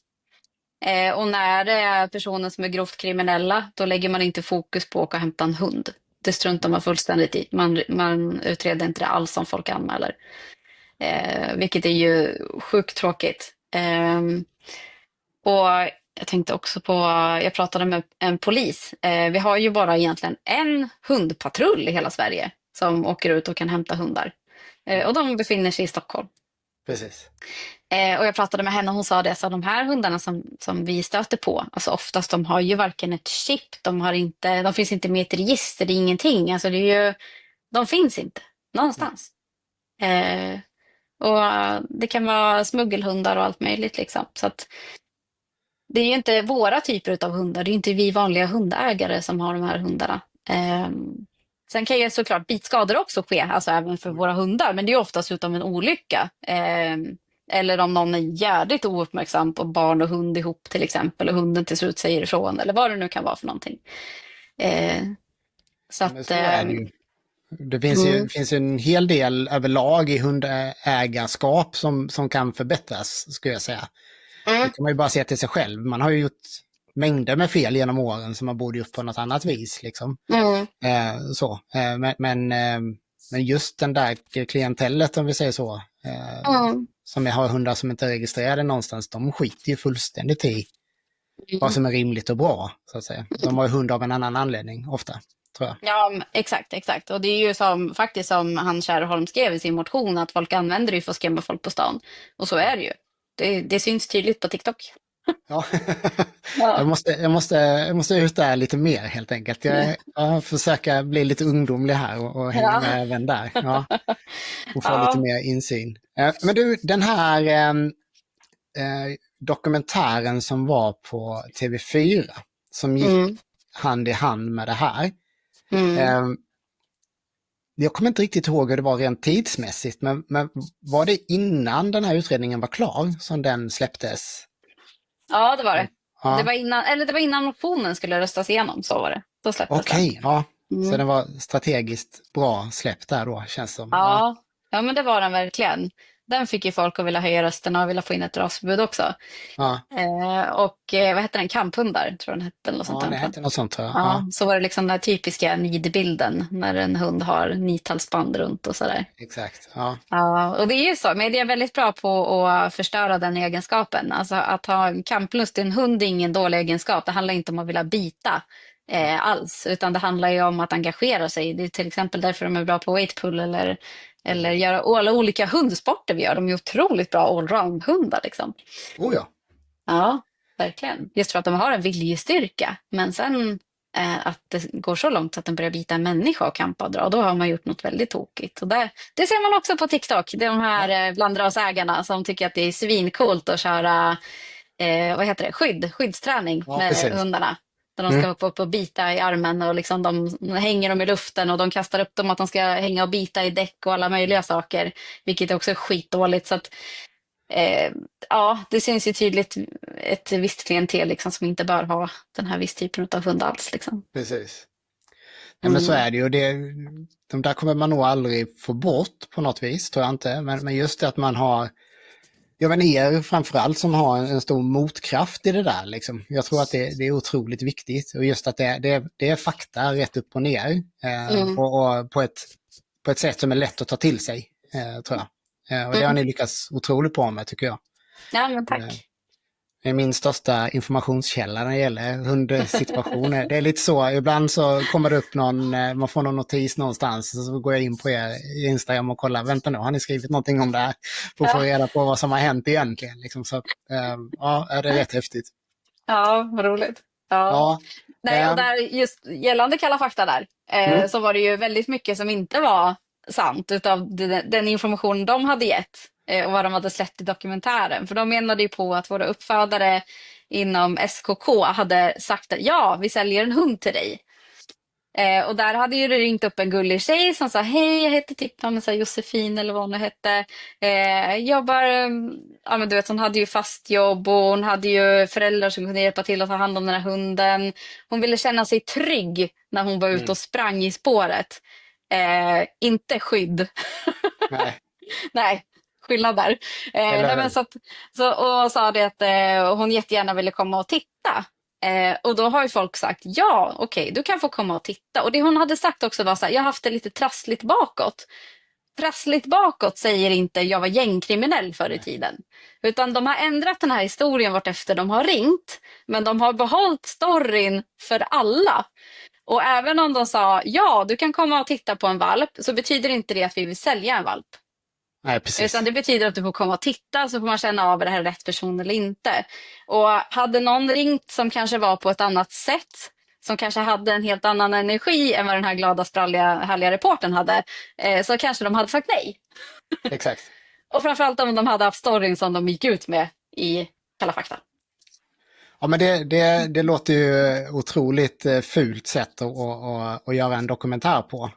Och när det är personer som är grovt kriminella, då lägger man inte fokus på att åka och hämta en hund. Det struntar man fullständigt i. Man utreder inte det alls som folk anmäler. Vilket är ju sjukt tråkigt. Och jag tänkte också på, jag pratade med en polis. Vi har ju bara egentligen en hundpatrull i hela Sverige som åker ut och kan hämta hundar. Och de befinner sig i Stockholm. Precis. Och jag pratade med henne och hon sa det, så de här hundarna som vi stöter på, alltså oftast de har ju varken ett chip, de finns inte med i ett register, det är ingenting. Alltså det är ju, de finns inte någonstans. Och det kan vara smuggelhundar och allt möjligt liksom. Så att det är ju inte våra typer av hundar, det är inte vi vanliga hundägare som har de här hundarna. Sen kan ju såklart bitskador också ske, alltså även för våra hundar, men det är oftast utav en olycka. Eller om någon är jävligt ouppmärksam på barn och hund ihop till exempel och hunden till slut säger ifrån eller vad det nu kan vara för någonting. Så Men att... så är det ju. Det finns ju en hel del överlag i hundägarskap som kan förbättras, skulle jag säga. Det kan man ju bara se till sig själv. Man har ju gjort mängder med fel genom åren som man borde gjort på något annat vis. Liksom. Men just den där klientellet, om vi säger så, som har hundar som inte är registrerade någonstans, de skiter ju fullständigt i vad som är rimligt och bra, så att säga. De har ju hund av en annan anledning, ofta, tror jag. Ja, exakt. Och det är ju faktiskt som han Kärrholm skrev i sin motion, att folk använder det för att skrämma folk på stan. Och så är det ju. Det syns tydligt på TikTok. Ja, jag måste ut där lite mer helt enkelt. Jag försöker bli lite ungdomlig här och hänga med även där. Ja. Och få lite mer insyn. Men du, den här dokumentären som var på TV4 som gick hand i hand med det här. Jag kommer inte riktigt ihåg hur det var rent tidsmässigt, men var det innan den här utredningen var klar som den släpptes? Ja, det var det. Ja. Det var innan motionen skulle röstas igenom, så var det. Då släpptes Okej, ja. Så den var strategiskt bra släppt där då, känns som. Ja, men det var den verkligen. Den fick ju folk att vilja höja rösterna och vilja få in ett rasförbud också. Ja. Och vad hette den? Kamphundar, tror jag den hette. Eller något sånt det hette något sånt, tror jag. Ja, så var det liksom den här typiska nidbilden när en hund har nithalsband runt och sådär. Exakt, ja. Ja, och det är ju så. Media är väldigt bra på att förstöra den egenskapen. Alltså att ha en kamplust i en hund är ingen dålig egenskap. Det handlar inte om att vilja bita alls, utan det handlar ju om att engagera sig. Det är till exempel därför de är bra på weightpull eller göra alla olika hundsporter vi gör. De är otroligt bra allround-hundar liksom. Oh ja. Ja, verkligen. Just för att de har en viljestyrka. Men sen att det går så långt att den börjar bita en människa och kampa och dra, då har man gjort något väldigt tokigt. Och det ser man också på TikTok. Det är de här blandrasägarna som tycker att det är svincoolt att köra skyddsträning med hundarna. Där de ska upp och bita i armen och liksom de hänger dem i luften och de kastar upp dem att de ska hänga och bita i däck och alla möjliga saker. Vilket också är skitdåligt. Så att, det syns ju tydligt ett visst klientel liksom, som inte bör ha den här viss typen av hund alls. Liksom. Precis. Ja, men så är det ju. De där kommer man nog aldrig få bort på något vis, tror jag inte. Men just det att man har er framförallt som har en stor motkraft i det där. Liksom. Jag tror att det är otroligt viktigt. Och just att det är fakta rätt upp och ner. Och på ett sätt som är lätt att ta till sig, tror jag. Och det har ni lyckats otroligt bra med, tycker jag. Ja, men tack. Det är min största informationskälla när det gäller hundsituationer. Det är lite så, ibland så kommer det upp man får någon notis någonstans och så går jag in på er Instagram och kollar, vänta nu, har ni skrivit någonting om det här? För att få reda på vad som har hänt egentligen. Liksom. Så det är rätt häftigt. Ja, vad roligt. Ja. Nej, och där, just gällande Kalla fakta där, så var det ju väldigt mycket som inte var sant utav den information de hade gett. Och vad de hade släppt i dokumentären. För de menade ju på att våra uppfödare inom SKK hade sagt att ja, vi säljer en hund till dig. Och där hade ju det ringt upp en gullig tjej som sa hej, jag heter typ Josefin eller vad hon hette. Jobbar, ja men du vet, hon hade ju fast jobb och hon hade ju föräldrar som kunde hjälpa till att ta hand om den här hunden. Hon ville känna sig trygg när hon var ute och sprang i spåret. Inte skydd. Nej. Nej. Skillnad där. Och sa det att hon jättegärna ville komma och titta. Och då har ju folk sagt ja, okej, du kan få komma och titta. Och det hon hade sagt också var så här, jag har haft det lite trassligt bakåt. prassligt bakåt säger inte jag var gängkriminell förr i tiden. Utan de har ändrat den här historien vart efter de har ringt. Men de har behållit storyn för alla. Och även om de sa ja, du kan komma och titta på en valp, så betyder inte det att vi vill sälja en valp. Nej, precis. Utan det betyder att du får komma och titta, så får man känna av är det här rätt person eller inte. Och hade någon ringt som kanske var på ett annat sätt, som kanske hade en helt annan energi än vad den här glada, spralliga, härliga reporten hade, så kanske de hade sagt nej. Exakt. Och framförallt om de hade haft storyn som de gick ut med i Kalla fakta. Ja, men det låter ju otroligt fult sätt att göra en dokumentär på.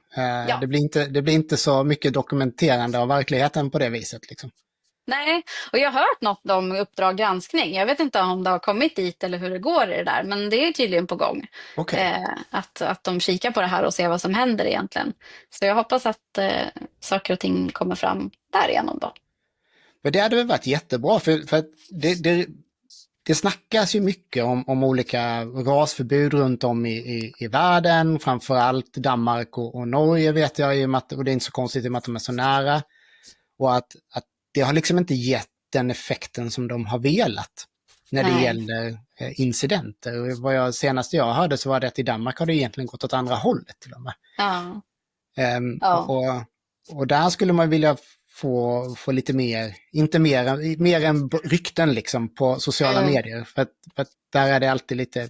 Ja. Det blir inte så mycket dokumenterande av verkligheten på det viset. Liksom. Nej, och jag har hört något om Uppdrag granskning. Jag vet inte om det har kommit dit eller hur det går i det där, men det är tydligen på gång. Okay. Att de kikar på det här och ser vad som händer egentligen. Så jag hoppas att saker och ting kommer fram därigenom då. Men det hade väl varit jättebra, för att det snackas ju mycket om olika rasförbud runt om i världen, framförallt Danmark och Norge vet jag, och det är inte så konstigt i och med att de är så nära. Och att det har liksom inte gett den effekten som de har velat när det gäller incidenter. Och vad senaste jag hörde så var det att i Danmark har det egentligen gått åt andra hållet till och med. Ja. Och där skulle man vilja få lite mer, inte mer än rykten liksom på sociala medier. För att där är det alltid lite,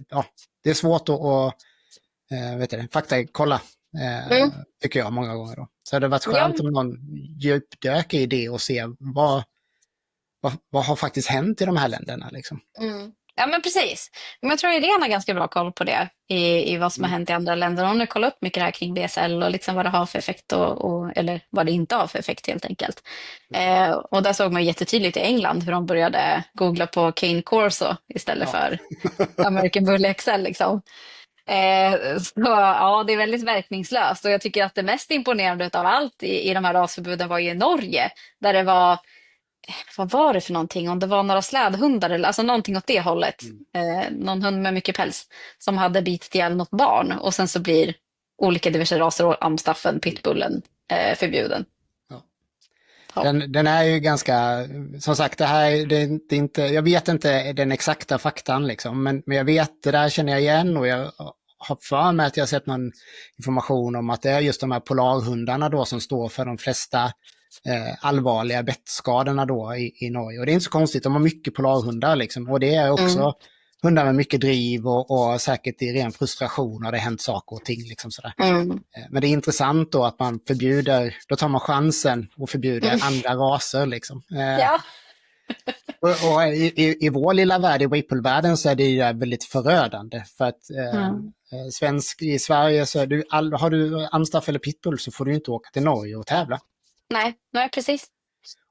det är svårt att faktakolla, tycker jag många gånger då. Så det har varit skönt om någon djupdöker i det och ser vad har faktiskt hänt i de här länderna liksom. Ja, men precis. Men jag tror Irene har ganska bra koll på det i vad som har hänt i andra länder. Hon har kollat upp mycket det här kring BSL och liksom vad det har för effekt eller vad det inte har för effekt helt enkelt. Och där såg man jättetydligt i England hur de började googla på Cane Corso istället för American Bully XL liksom. Så ja, det är väldigt verkningslöst, och jag tycker att det mest imponerande av allt i de här rasförbuden var i Norge, där det var, vad var det för någonting, om det var några slädhundar eller alltså någonting åt det hållet, någon hund med mycket päls som hade bitit ihjäl något barn, och sen så blir olika diverse raser och amstaffen, pitbullen förbjuden. Den är ju ganska, som sagt, det är inte, jag vet inte den exakta faktan liksom, men jag vet, det där känner jag igen, och jag har för mig att jag har sett någon information om att det är just de här polarhundarna då som står för de flesta allvarliga bettskadorna då i Norge. Och det är inte så konstigt, de har mycket polarhundar liksom, och det är också hundar med mycket driv och säkert i ren frustration har det hänt saker och ting liksom sådär. Men det är intressant då att man förbjuder, då tar man chansen och förbjuder andra raser liksom. Och i vår lilla värld, i Whipple-världen, så är det ju väldigt förödande, för att i Sverige så är har du amstaff eller pitbull så får du inte åka till Norge och tävla. Nej, precis.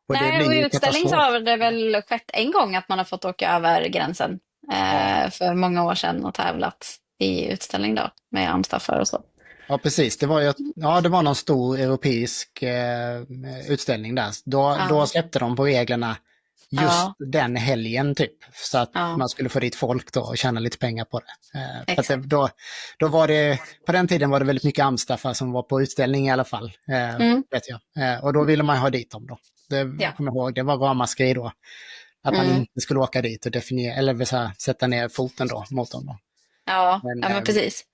Och och i utställning så har det väl skett en gång att man har fått åka över gränsen för många år sedan och tävlat i utställning då med amstaffar och så. Ja, precis. Det var någon stor europeisk utställning där. Då släppte de på reglerna just den helgen typ, så att man skulle få dit folk då och tjäna lite pengar på det. För att då var det, på den tiden var det väldigt mycket amstaffar som var på utställning i alla fall, vet jag. Och då ville man ha dit dem då. Jag kommer ihåg, det var ramaskri då. Att man inte skulle åka dit och definiera, eller sätta ner foten då mot dem då. Men precis.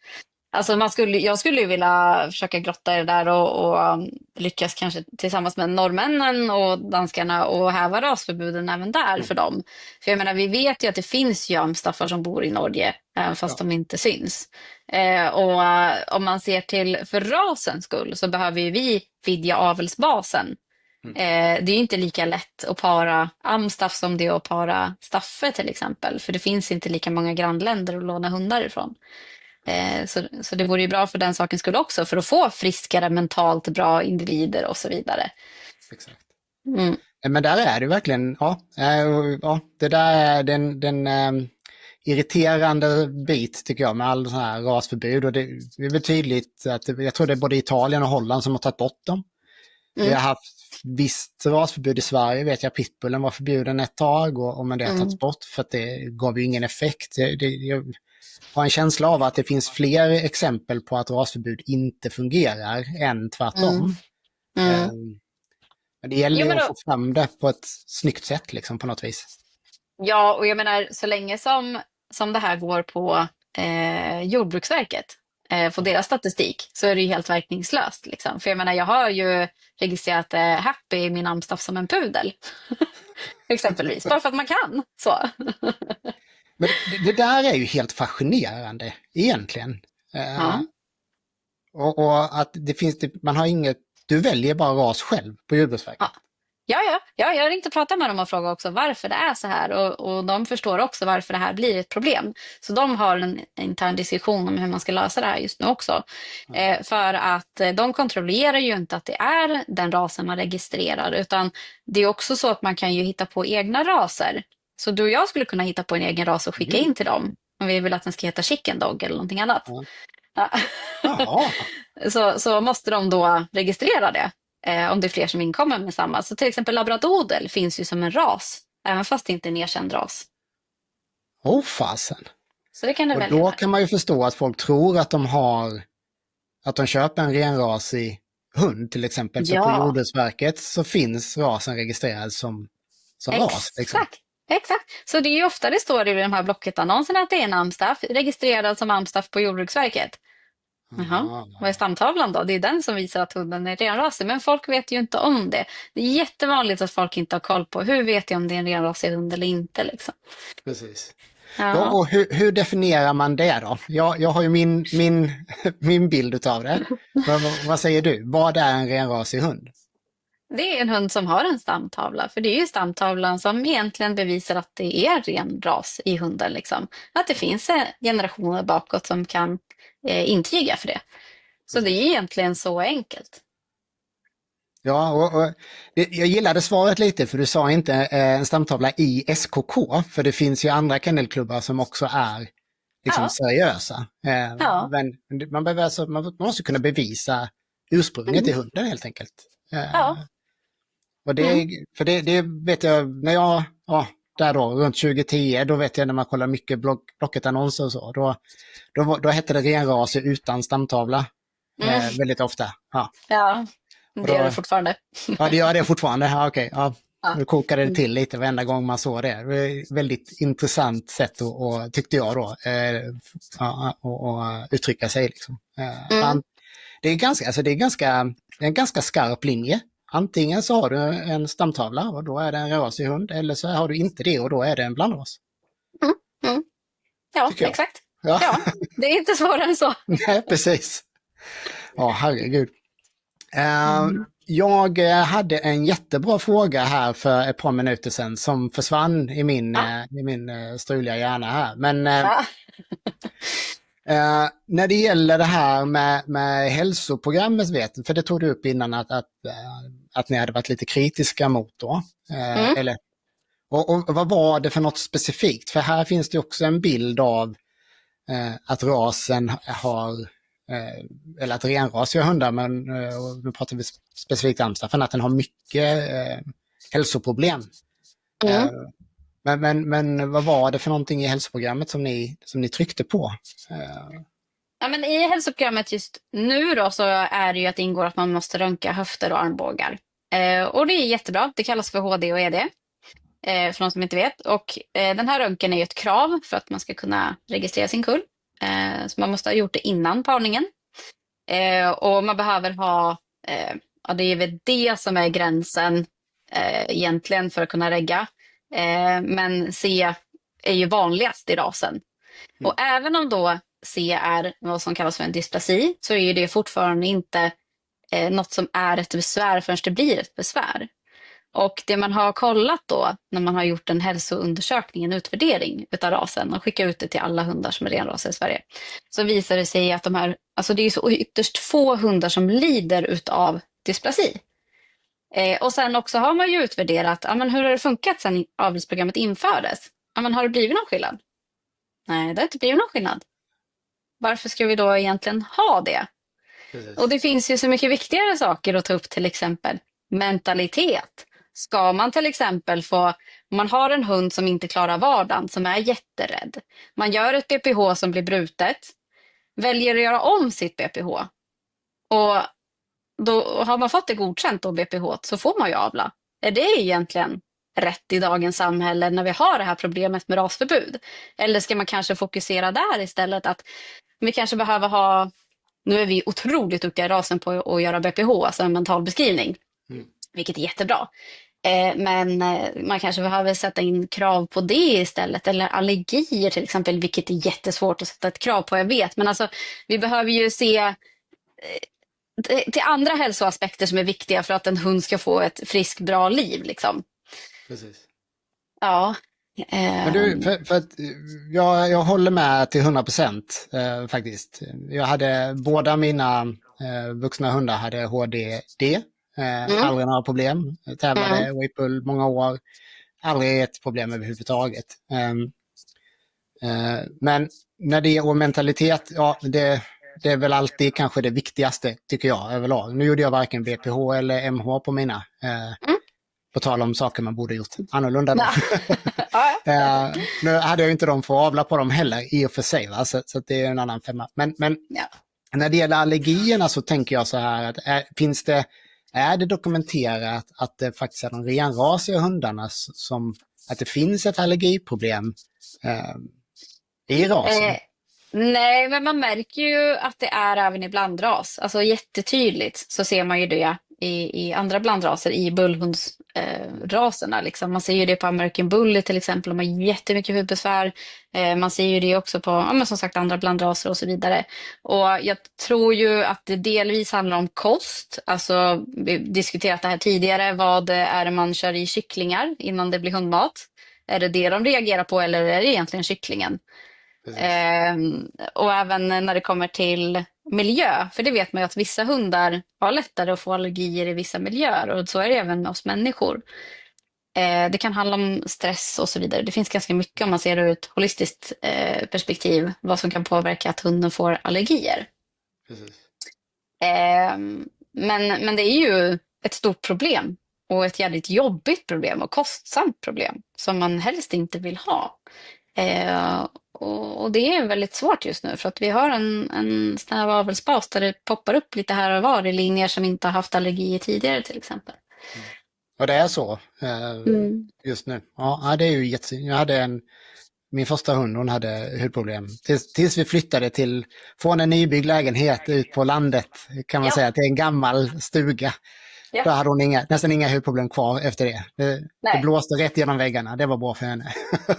Alltså jag skulle ju vilja försöka grotta i det där och lyckas kanske tillsammans med norrmännen och danskarna och häva rasförbuden även där för dem. För jag menar, vi vet ju att det finns ju amstaffar som bor i Norge, fast de inte syns. Och om man ser till för rasens skull så behöver ju vi vidga avelsbasen. Det är ju inte lika lätt att para amstaff som det är att para staffe till exempel. För det finns inte lika många grannländer att låna hundar ifrån. Så det vore ju bra för den sakens skull också, för att få friskare, mentalt bra individer och så vidare. Exakt. Men där är det verkligen, det där är den irriterande bit tycker jag med all sån här rasförbud, och det är väl tydligt att jag tror det är både Italien och Holland som har tagit bort dem. Vi har haft visst rasförbud i Sverige, vet jag, pitbullen var förbjuden ett tag och men det har tagits bort för att det gav ju ingen effekt. Jag har en känsla av att det finns fler exempel på att rasförbud inte fungerar än tvärtom. Men det gäller Jo, ju men att då, få fram det på ett snyggt sätt liksom på något vis. ja, och jag menar så länge som det här går på Jordbruksverket, på deras statistik, så är det ju helt verkningslöst. Liksom. För jag menar, jag har ju registrerat Happy i min Amstaff som en pudel. Exempelvis, bara för att man kan. Så. Men det där är ju helt fascinerande egentligen. Ja. Och att det finns, man har inget, du väljer bara ras själv på Jordbruksverket. Ja. Ja, jag har ringt och pratat med dem och frågat också varför det är så här. Och de förstår också varför det här blir ett problem. Så de har en intern diskussion om hur man ska lösa det här just nu också. För att de kontrollerar ju inte att det är den rasen man registrerar. Utan det är också så att man kan ju hitta på egna raser. Så du och jag skulle kunna hitta på en egen ras och skicka in till dem. Om vi vill att den ska heta chicken dog eller någonting annat. Ja. Ja. Jaha. Så måste de då registrera det. Om det är fler som inkommer med samma. Så till exempel labradoodle finns ju som en ras. Även fast det inte är en erkänd ras. Åh fasen. Så det kan du Och välja då där. kan man ju förstå att folk tror att att de köper en renrasig hund till exempel. För på Ja, Jordbruksverket så finns rasen registrerad som ras. Liksom. exakt. Så det är ju ofta det står i de här Blocket-annonserna att det är en amstaff registrerad som amstaff på Jordbruksverket. Jaha, vad är stamtavlan då? Det är den som visar att hunden är renrasig. Men folk vet ju inte om det. Det är jättevanligt att folk inte har koll på hur vet jag om det är en renrasig hund eller inte. Liksom. Precis. Ja. Ja, och hur definierar man det då? Jag har ju min bild av det. Men vad säger du? Vad är en renrasig hund? Det är en hund som har en stamtavla. För det är ju stamtavlan som egentligen bevisar att det är ren ras i hunden. Liksom. Att det finns generationer bakåt som kan intyga för det. Så det är egentligen så enkelt. Ja, och jag gillade svaret lite för du sa inte en stamtavla i SKK. För det finns ju andra kennelklubbar som också är liksom Ja. seriösa. Ja. Men man måste kunna bevisa ursprunget i hunden helt enkelt. Ja. Och för det vet jag, när där då, runt 2010, då vet jag när man kollar mycket Blocket-annonser och så, då hette det renraser utan stamtavla väldigt ofta. Ja, Ja, och det då, är det fortfarande. ja, det gör det fortfarande. Ja, okej. Ja. Ja. Nu kokade det till lite varenda gång man såg det. Det var ett väldigt intressant sätt tyckte jag då, att uttrycka sig. Liksom. Det är en ganska skarp linje. Antingen så har du en stamtavla och då är det en renrasig hund, eller så har du inte det och då är det en blandras. Ja, Tycker jag. exakt. Ja. Ja, det är inte svårare än så. Nej, precis. Ja, herregud. Jag hade en jättebra fråga här för ett par minuter sedan som försvann i min struliga hjärna här. Men när det gäller det här med hälsoprogrammet, för det tog du upp innan att ni hade varit lite kritiska mot då. Eller, och vad var det för något specifikt? För här finns det också en bild av att rasen eller att renrasiga hundar, men nu pratar vi specifikt Amstaffen, att den har mycket hälsoproblem. Men vad var det för någonting i hälsoprogrammet som ni tryckte på? Ja, men i hälsoprogrammet just nu då så är det ju att det ingår att man måste röntga höfter och armbågar. Och det är jättebra. Det kallas för HD och ED. För de som inte vet. Och den här röntgen är ju ett krav för att man ska kunna registrera sin kull. Så man måste ha gjort det innan parningen. Och man behöver ha, det är väl det som är gränsen egentligen för att kunna regga. Men C är ju vanligast i rasen. Och även om då C är vad som kallas för en dysplasi, så är ju det fortfarande inte något som är ett besvär förrän det blir ett besvär. Och det man har kollat då när man har gjort en hälsoundersökning, en utvärdering utav rasen och skickat ut det till alla hundar som är renrasiga i Sverige, så visar det sig att det är så ytterst få hundar som lider utav dysplasi. Och sen också har man ju utvärderat, hur har det funkat sedan avelsprogrammet infördes? Har det blivit någon skillnad? Nej, det har inte blivit någon skillnad. Varför ska vi då egentligen ha det? Precis. Och det finns ju så mycket viktigare saker att ta upp, till exempel mentalitet. Ska man till exempel om man har en hund som inte klarar vardagen, som är jätterädd. Man gör ett BPH som blir brutet. Väljer att göra om sitt BPH. Och då har man fått det godkänt då, BPH, så får man ju avla. Är det egentligen rätt i dagens samhälle när vi har det här problemet med rasförbud? Eller ska man kanske fokusera där istället, att vi kanske behöver ha, nu är vi otroligt duktiga i rasen på att göra BPH, alltså en mental beskrivning, vilket är jättebra. Men man kanske behöver sätta in krav på det istället, eller allergier till exempel, vilket är jättesvårt att sätta ett krav på, jag vet. Men alltså, vi behöver ju se till andra hälsoaspekter som är viktiga för att en hund ska få ett friskt, bra liv. Liksom. Precis. Ja. Men du, för att jag håller med till 100% faktiskt. Jag hade, båda mina vuxna hundar hade HDD. Aldrig några problem. Tävlade Whipple många år. Aldrig ett problem överhuvudtaget. Men när det är mentalitet, ja, det är väl alltid kanske det viktigaste tycker jag överlag. Nu gjorde jag varken BPH eller MH på mina. På tal om saker man borde gjort annorlunda. Nu hade jag inte dem för att avla på dem heller i och för sig. Va? Så det är en annan femma. Men när det gäller allergierna så tänker jag så här att är det dokumenterat att det faktiskt är de renrasiga hundarna som att det finns ett allergiproblem i rasen? Nej, men man märker ju att det är även i blandras. Alltså jättetydligt så ser man ju det i andra blandraser, i bullhundsraserna. Liksom. Man ser ju det på American Bully till exempel, de har jättemycket hudbesvär. Man ser ju det också på, men som sagt, andra blandraser och så vidare. Och jag tror ju att det delvis handlar om kost. Alltså, vi diskuterat det här tidigare. Vad är det man kör i kycklingar innan det blir hundmat? Är det de reagerar på, eller är det egentligen kycklingen? Och även när det kommer till miljö, för det vet man ju att vissa hundar har lättare att få allergier i vissa miljöer, och så är det även med oss människor. Det kan handla om stress och så vidare. Det finns ganska mycket, om man ser det ur ett holistiskt perspektiv, vad som kan påverka att hunden får allergier. Men det är ju ett stort problem, och ett jävligt jobbigt problem och kostsamt problem som man helst inte vill ha. Och det är väldigt svårt just nu, för att vi har en snäv avelsbas där det poppar upp lite här och var i linjer som inte har haft allergier tidigare till exempel. Och det är så just nu. Ja, det är ju jättesynd. Jag hade min första hund, hon hade hudproblem. Tills vi flyttade från en nybyggd lägenhet ut på landet, kan man säga, till en gammal stuga. Ja. Då hade hon nästan inga hudproblem kvar efter det. Det blåste rätt genom väggarna. Det var bra för henne.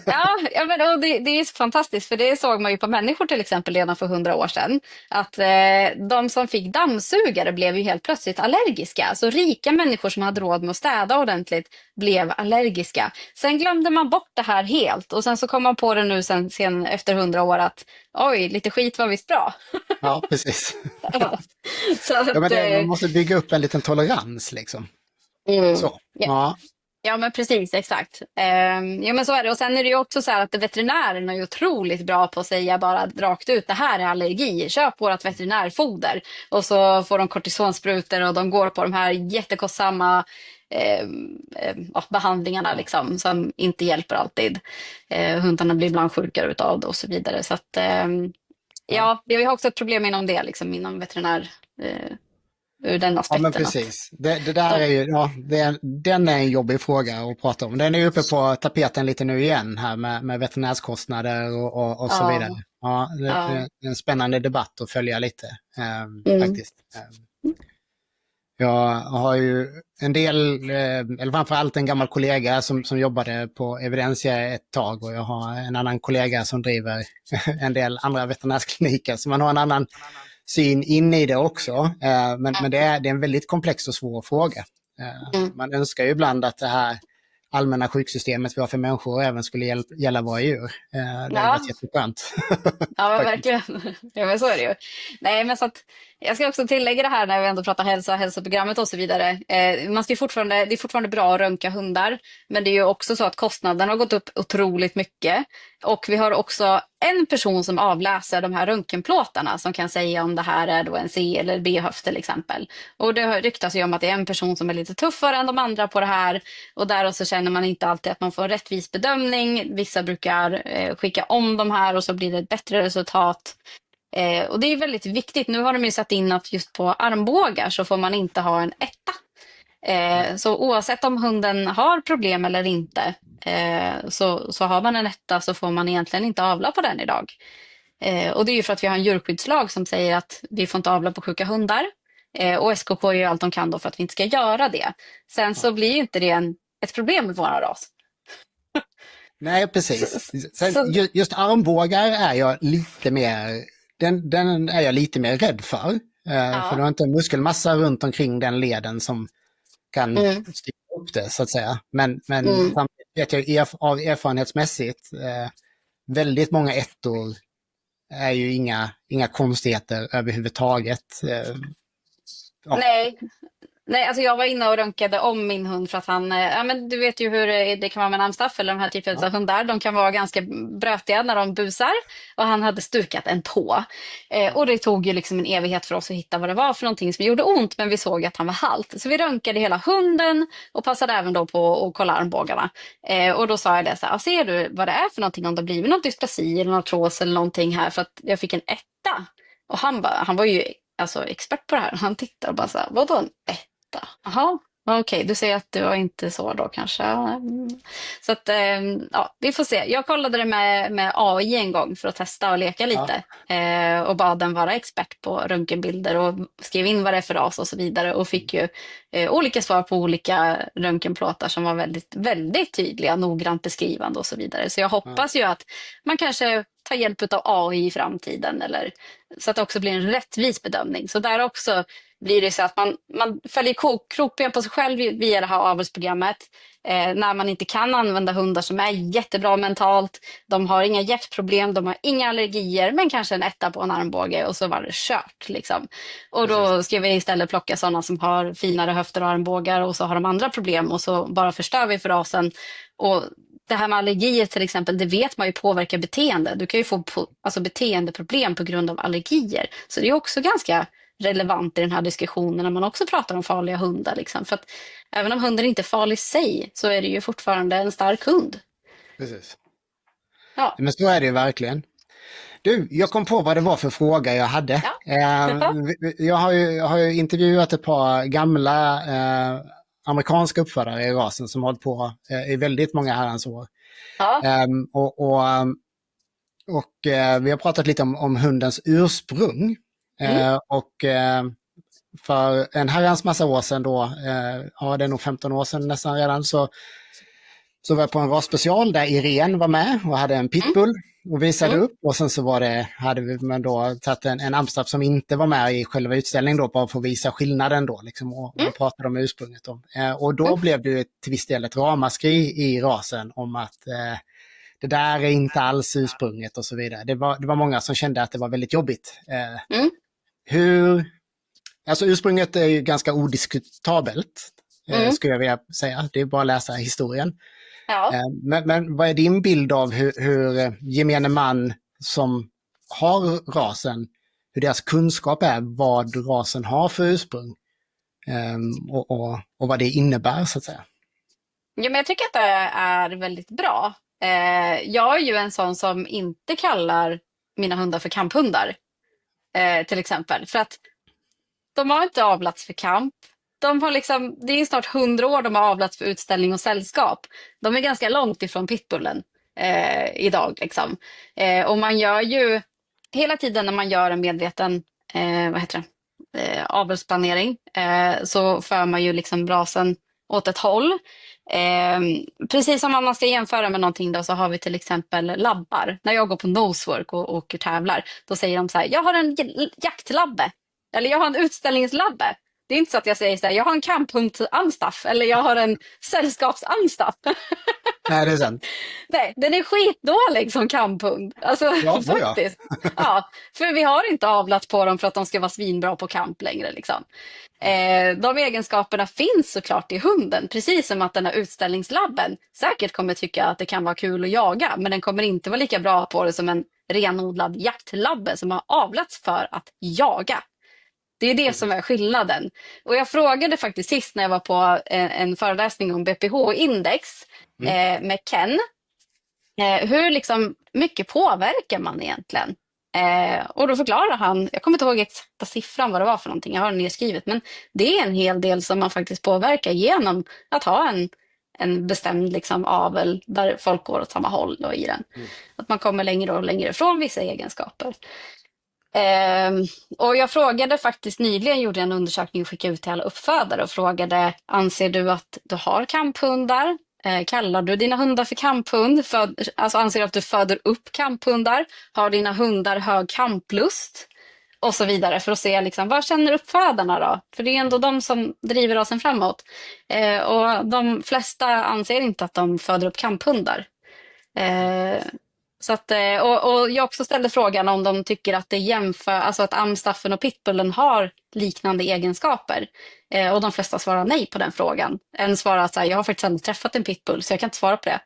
Ja, men det är så fantastiskt. För det såg man ju på människor till exempel redan för 100 år sedan. Att de som fick dammsugare blev ju helt plötsligt allergiska. Så rika människor som hade råd med att städa ordentligt blev allergiska. Sen glömde man bort det här helt. Och sen så kom man på det nu sen efter 100 år att oj, lite skit var visst bra. Ja, precis. Så att, man måste bygga upp en liten tolerans liksom. Så, ja. Ja, men precis, exakt. Ja, men så är det. Och sen är det ju också så här att veterinärerna är otroligt bra på att säga bara rakt ut, det här är allergi, köp vårt veterinärfoder. Och så får de kortisonsprutor och de går på de här jättekostsamma behandlingarna liksom, som inte hjälper alltid. Hundarna blir ibland sjukare utav det och så vidare. Så att, vi har också ett problem inom det, liksom, inom veterinär. Ur den aspekten. Ja, men precis. Det där är ju, den är en jobbig fråga att prata om. Den är uppe på tapeten lite nu igen här med veterinärskostnader och så vidare. Ja, det är en spännande debatt att följa lite faktiskt. Jag har ju en del, eller framförallt en gammal kollega som jobbade på Evidensia ett tag, och jag har en annan kollega som driver en del andra veterinärskliniker, så man har en annan syn in i det också. Men det är en väldigt komplex och svår fråga. Man önskar ju ibland att det här allmänna sjuksystemet vi har för människor även skulle gälla våra djur. Det är jätteskönt. Ja, men verkligen. Ja, men så är det ju. Nej, men så att, jag ska också tillägga det här när vi ändå pratar hälsoprogrammet och så vidare. Det är fortfarande bra att röntga hundar, men det är ju också så att kostnaden har gått upp otroligt mycket. Och vi har också en person som avläser de här röntgenplåtarna som kan säga om det här är då en C- eller B-höft till exempel. Och det ryktas ju om att det är en person som är lite tuffare än de andra på det här. Och där så känner man inte alltid att man får en rättvis bedömning. Vissa brukar skicka om de här och så blir det ett bättre resultat. Och det är väldigt viktigt. Nu har de ju satt in att just på armbågar så får man inte ha en etta. Så oavsett om hunden har problem eller inte, så har man en etta så får man egentligen inte avla på den idag. Och det är ju för att vi har en djurskyddslag som säger att vi får inte avla på sjuka hundar. Och SKK gör allt de kan då för att vi inte ska göra det. Sen så blir ju inte det ett problem med vår ras. Nej, precis. Sen, just armbågar är jag lite mer, den är jag lite mer rädd för. För du har inte en muskelmassa runt omkring den leden som kan styra upp det, så att säga. Men samtidigt vet jag av erfarenhetsmässigt, väldigt många ettor är ju inga konstigheter överhuvudtaget. Ja. Nej, alltså jag var inne och röntgade om min hund för att han, ja men du vet ju hur det kan vara med en amstaff eller de här typen av hundar. De kan vara ganska brötiga när de busar och han hade stukat en tå. Och det tog ju liksom en evighet för oss att hitta vad det var för någonting som gjorde ont, men vi såg att han var halt. Så vi röntgade hela hunden och passade även då på att kolla armbågarna. Och då sa jag det så här, ser du vad det är för någonting, om det har blivit någon dysplasi eller någon artros eller någonting här, för att jag fick en etta. Och han var ju alltså expert på det här. Han tittade och bara så här, vadå en etta? Jaha, okej, du säger att det var inte så då kanske. Så att, ja, vi får se. Jag kollade det med AI en gång för att testa och leka lite. Och bad den vara expert på röntgenbilder och skrev in vad det är för ras och så vidare. Och fick ju olika svar på olika röntgenplåtar som var väldigt, väldigt tydliga, noggrant beskrivande och så vidare. Så jag hoppas ju att man kanske tar hjälp av AI i framtiden, eller så att det också blir en rättvis bedömning. Så där också blir det så att man följer krokben på sig själv via det här avelsprogrammet. När man inte kan använda hundar som är jättebra mentalt. De har inga hjärtproblem, de har inga allergier, men kanske en etta på en armbåge och så var det kört. Liksom. Och då ska vi istället plocka sådana som har finare höfter och armbågar och så har de andra problem och så bara förstör vi för rasen. Och det här med allergier till exempel, det vet man ju påverkar beteende. Du kan ju få beteendeproblem på grund av allergier. Så det är också ganska relevant i den här diskussionen när man också pratar om farliga hundar. Liksom. För att även om hunden inte är farlig i sig så är det ju fortfarande en stark hund. Precis. Ja. Men så är det ju verkligen. Du, jag kom på vad det var för fråga jag hade. Ja. Jag har ju intervjuat ett par gamla amerikanska uppfödare i rasen som har hållit på i väldigt många herrans år. Ja. Vi har pratat lite om hundens ursprung. Och för en herrans massa år sedan då, det är nog 15 år sedan nästan redan, så var jag på en rasspecial där Irene var med och hade en pitbull och visade upp. Och sen så hade vi då tagit en amstaff som inte var med i själva utställningen då, bara för att visa skillnaden då liksom, och pratade om ursprunget då. Och då blev det till viss del ett ramaskri i rasen om att det där är inte alls ursprunget och så vidare. Det var många som kände att det var väldigt jobbigt. Alltså ursprunget är ju ganska odiskutabelt, skulle jag vilja säga. Det är bara att läsa historien. Ja. Men vad är din bild av hur gemene man som har rasen, hur deras kunskap är vad rasen har för ursprung och vad det innebär så att säga? Ja, men jag tycker att det är väldigt bra. Jag är ju en sån som inte kallar mina hundar för kamphundar. Till exempel. För att de har inte avlats för kamp. De har liksom, det är snart 100 år de har avlats för utställning och sällskap. De är ganska långt ifrån pitbullen idag. Liksom. Och man gör ju, hela tiden när man gör en medveten avelsplanering så för man ju liksom rasen åt ett håll. Precis som om man ska jämföra med någonting då, så har vi till exempel labbar. När jag går på nosework och åker tävlar, då säger de så här: jag har en jaktlabbe eller jag har en utställningslabbe. Det är inte så att jag säger så här: jag har en kamphundsamstaff eller jag har en sällskapsamstaff. Nej, det är sant. Nej, den är skitdålig som kamphund. Alltså faktiskt. Ja, för vi har inte avlat på dem för att de ska vara svinbra på kamp längre liksom. De egenskaperna finns såklart i hunden, precis som att den här utställningslabben säkert kommer tycka att det kan vara kul att jaga, men den kommer inte vara lika bra på det som en renodlad jaktlabbe som har avlats för att jaga. Det är det som är skillnaden. Och jag frågade faktiskt sist när jag var på en föreläsning om BPH-index med Ken. Hur liksom mycket påverkar man egentligen Och då förklarar han, jag kommer inte ihåg exakta siffran vad det var för någonting, jag har det nedskrivet, men det är en hel del som man faktiskt påverkar genom att ha en bestämd liksom avel där folk går åt samma håll då, i den. Att man kommer längre och längre från vissa egenskaper. Och jag frågade faktiskt nyligen, gjorde en undersökning och skickade ut till alla uppfödare och frågade, anser du att du har kamphundar? Kallar du dina hundar för kamphund? Alltså anser du att du föder upp kamphundar? Har dina hundar hög kamplust? Och så vidare, för att se liksom, vad känner uppfödarna då? För det är ändå de som driver rasen framåt. Och de flesta anser inte att de föder upp kamphundar. Så att, och jag också ställde frågan om de tycker att det alltså att amstaffen och pitbullen har liknande egenskaper. Och de flesta svarar nej på den frågan. En svarar att jag har faktiskt aldrig träffat en pitbull så jag kan inte svara på det.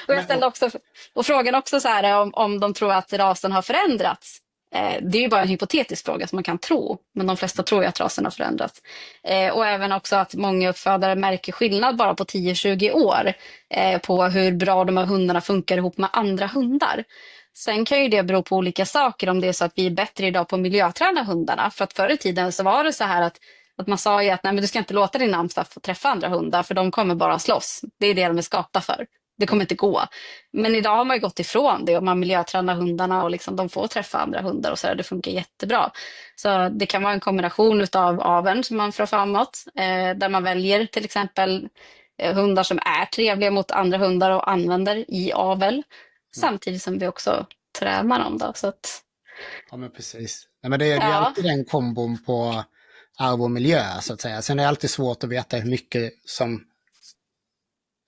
Och jag ställde också och frågan också så här om de tror att rasen har förändrats. Det är ju bara en hypotetisk fråga som man kan tro, men de flesta tror ju att rasen har förändrats. Och även också att många uppfödare märker skillnad bara på 10-20 år på hur bra de här hundarna funkar ihop med andra hundar. Sen kan ju det bero på olika saker, om det är så att vi är bättre idag på att miljöträna hundarna. För att förr i tiden så var det så här att man sa ju att nej, men du ska inte låta din amstaff få träffa andra hundar för de kommer bara slåss. Det är det de är skapta för. Det kommer inte gå. Men idag har man ju gått ifrån det och man miljötränar hundarna och liksom de får träffa andra hundar och så där. Det funkar jättebra. Så det kan vara en kombination av aveln som man får framåt. Där man väljer till exempel hundar som är trevliga mot andra hundar och använder i avel. Samtidigt som vi också tränar dem då. Så att... Ja, men precis. Nej, men det är alltid den kombon på arv och miljö så att säga. Sen är det alltid svårt att veta hur mycket som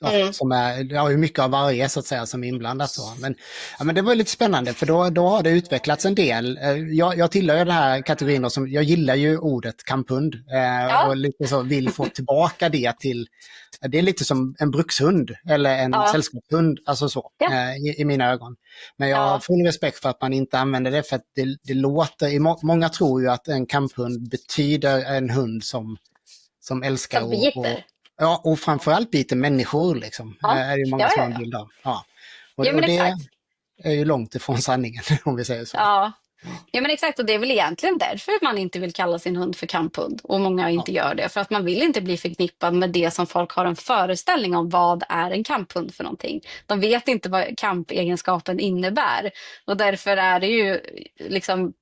hur mycket av varje så att säga som är inblandat så. Men det var lite spännande för då har det utvecklats en del. Jag tillhör den här kategorin då, som jag gillar ju ordet kamphund och lite så vill få tillbaka det till, det är lite som en brukshund eller en sällskapshund, alltså så i mina ögon. Men jag har full respekt för att man inte använder det för att det låter, många tror ju att en kamphund betyder en hund som älskar och framförallt biter människor liksom. Är det ju många som har en bild av. Och det är ju långt ifrån sanningen om vi säger så. Ja men exakt, och det är väl egentligen därför man inte vill kalla sin hund för kamphund. Och många inte gör det. För att man vill inte bli förknippad med det som folk har en föreställning om vad är en kamphund för någonting. De vet inte vad kampegenskapen innebär. Och därför är det ju liksom,